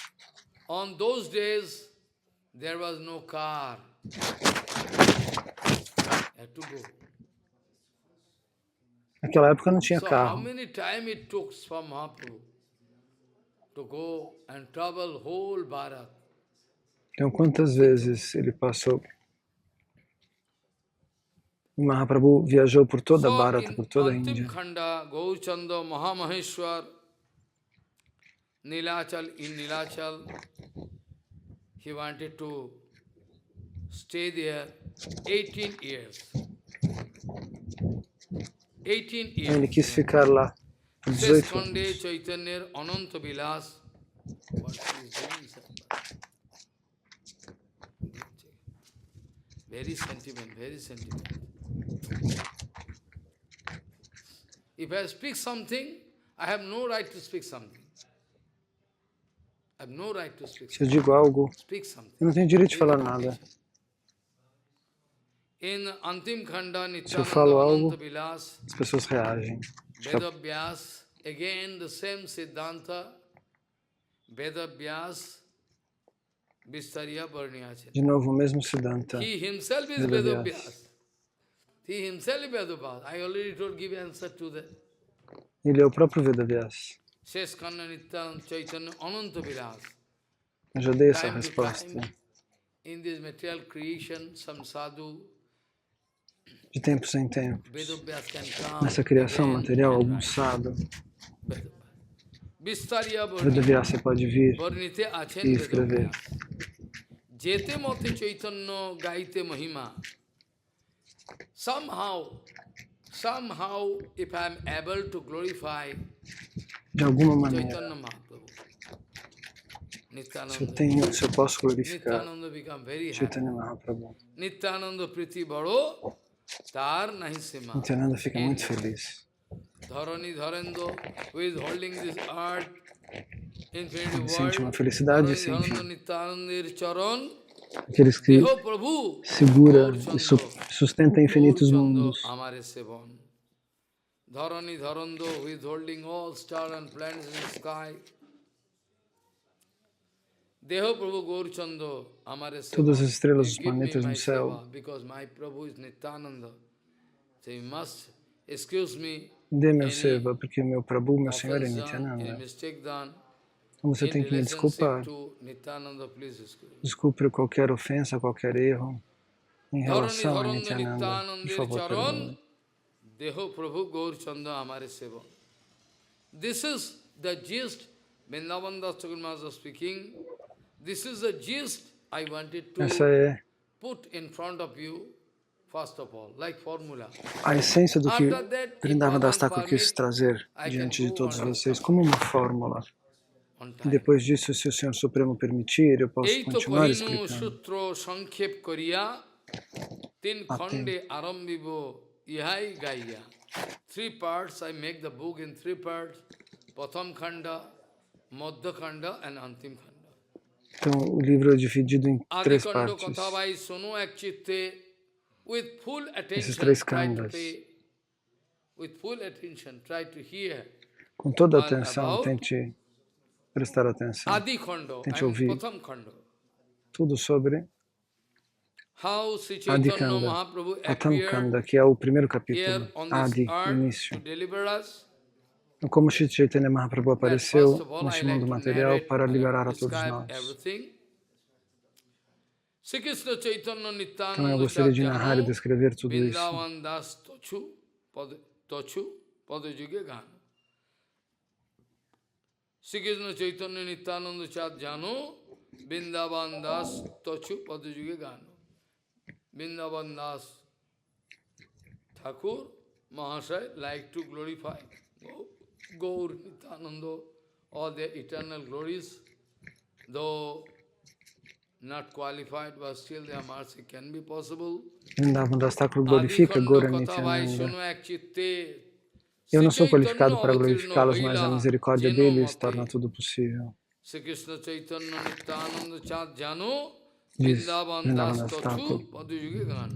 naquela época não tinha carro. Então, quantas vezes ele passou? O Mahaprabhu viajou por toda a Bharata, por toda a Índia.
In Nilachal, he wanted to stay there 18 years. 18 years.
Ele quis ficar lá 18
Seskande
anos.
Chaitanya Ananta Vilas. What he is doing, sir? Very sentiment, very sentiment. If I speak something, I have no right to speak something. I have no right to speak
Se eu
something.
digo algo,
Speak
eu
something.
não tenho direito de
This is the
falar nada.
condition. In Antim Khanda
Se eu
Nityananda
falo
Ananta
algo,
Vilas,
as pessoas reagem.
Vedavyas, again the same Siddhanta, Vedavyas, Vistariya Varniyachan.
De novo, o mesmo Siddhanta,
He himself is
Vedavyas.
Vedavyas. He himself is Vedavyas. I already told, give answer to that.
Ele é o próprio Vedavyas.
Sheshkhanda Nityananda Chaitanya Ananta Vilas.
Eu já dei essa
Time to
resposta.
time, in this material creation, some sadhu,
De tempos em tempos.
Vedavyas can come
Nessa criação
again
material,
and
algum
write.
sábio,
Vistariya
Vedavyasa pode vir
Varnite
e
Achen
escrever.
Vedavyas. Jete Mate Chaitanya Gaite Mahima. Somehow, if I am able to glorify
De alguma maneira,
Chaitanya Mahaprabhu,
se eu posso glorificar
Nityananda become very
Chaitanya
happy.
Mahaprabhu,
Nityananda Priti Baro, Tar Nahi Sima.
Nityananda fica muito feliz.
Dharani Dharendo, who is holding this earth, infinity
Ele sente uma
world,
felicidade
Dharani
sem
Dharendo
fim.
Nityanandir Charan,
Aqueles que
Deho Prabhu,
segura e
Gaurchando,
sustenta infinitos
Gaurchando
mundos.
Amare Sevan. Dharani Dharando, who is holding all stars and planets in the sky. Deho Prabhu Gaurchando Amare Sevan.
Todas as estrelas dos
You give me
planetas
my
no céu.
seva, because my Prabhu is Nityananda. So you must excuse me
Dê meu
any
seva, porque meu Prabhu, meu Senhor é
offense done, any
Nityananda.
mistake done.
Então você
In
tem que me desculpar.
relationship to Nityananda, please excuse me.
Desculpe qualquer ofensa, qualquer erro em
Dharani
relação a
Dharanda
Nityananda. Por
Nityanandir
favor,
Charan,
perdoe.
Deho Prabhu Gaurchanda Amare Seva. This is the gist, Vrindavan Das Thakur Maharaj was speaking. This is the gist I wanted
Essa
to
é
put in front of you, first of all, like formula.
a essência do que
After that, if
Vrindavan Das
Bhagavan
Thakur quis
permit,
trazer
I can
diante de
go
todos
on
vocês
discussing
como uma fórmula.
on
E
time.
depois disso, se o Senhor Supremo permitir, eu posso
Eito
continuar
Kohinu
explicando.
Sutro Sankhep Koriya, Tin Khande Arambibo Ihai Gaiya. 3 parts, I make the book in 3 parts. Pratham Khanda, Madhya Khanda and Antim Khanda.
Então, o livro é dividido em 3
Adikando
partes.
Kathavai Sunu Ekchitte, with full
Esses
attention,
3
try to
kandas.
pay, with full attention, try to hear
Com toda a
all
atenção,
about
tente prestar atenção.
Adi Khando
Tente
and
ouvir
Pratham Khando.
tudo sobre
How Sri
Adi
Chaitanya
Kanda,
Mahaprabhu
Pratham
appeared
Kanda, que é o primeiro
here
capítulo,
on this
Adi, o
earth
início.
to deliver us.
Então, como Shri Chaitanya Mahaprabhu
That
apareceu
first of all, I
neste
like
mundo
to
material
narrate,
para
I like
liberar
to
a todos
describe
nós.
everything. Sri Krishna Chaitanya
Então, eu
Nityananda
gostaria de narrar e
Chatyano
descrever tudo isso.
Vrindavan Das Tochu Padajuge Gana. Sri Krishna Chaitanya Nityananda Chatyano Vrindavan Das Tochu Padajuge Gana. Vrindavan Das Thakur Mahasaya like to glorify Gaur Nityananda, all their eternal glories, though not qualified, but still their mercy can be possible.
Vrindavan Das Thakur glorifica Gaura Nityananda. Eu não sou qualificado para glorificá-los, mas a misericórdia deles torna tudo possível.
Sri Krishna Chaitanya Nityananda Chatyano
Diz
Vrindavan
Vrindavan
Das
Das
Tochu
Thakur.
Paduyuge Gano.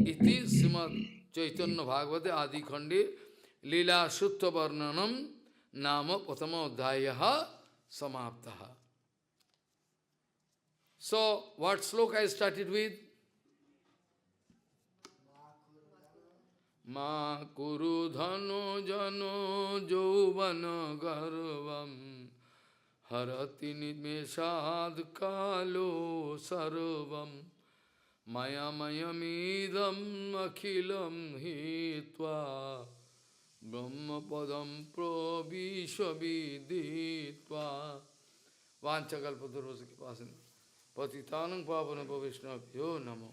Iti Srimad Chaitanya Bhagavate Adi Khande Lila Sutta Varnanam Nama Patama Udhayaha Samaptaha. So, what sloka I started with? Ma kuru dhano jano jovana garvam harati nimeshad kalo sarvam maya mayamidam akhilam hitva brahma padam pravishvaviditva vanchakalpatarvasa kipasin patitanam pavana pavishnabhyo namo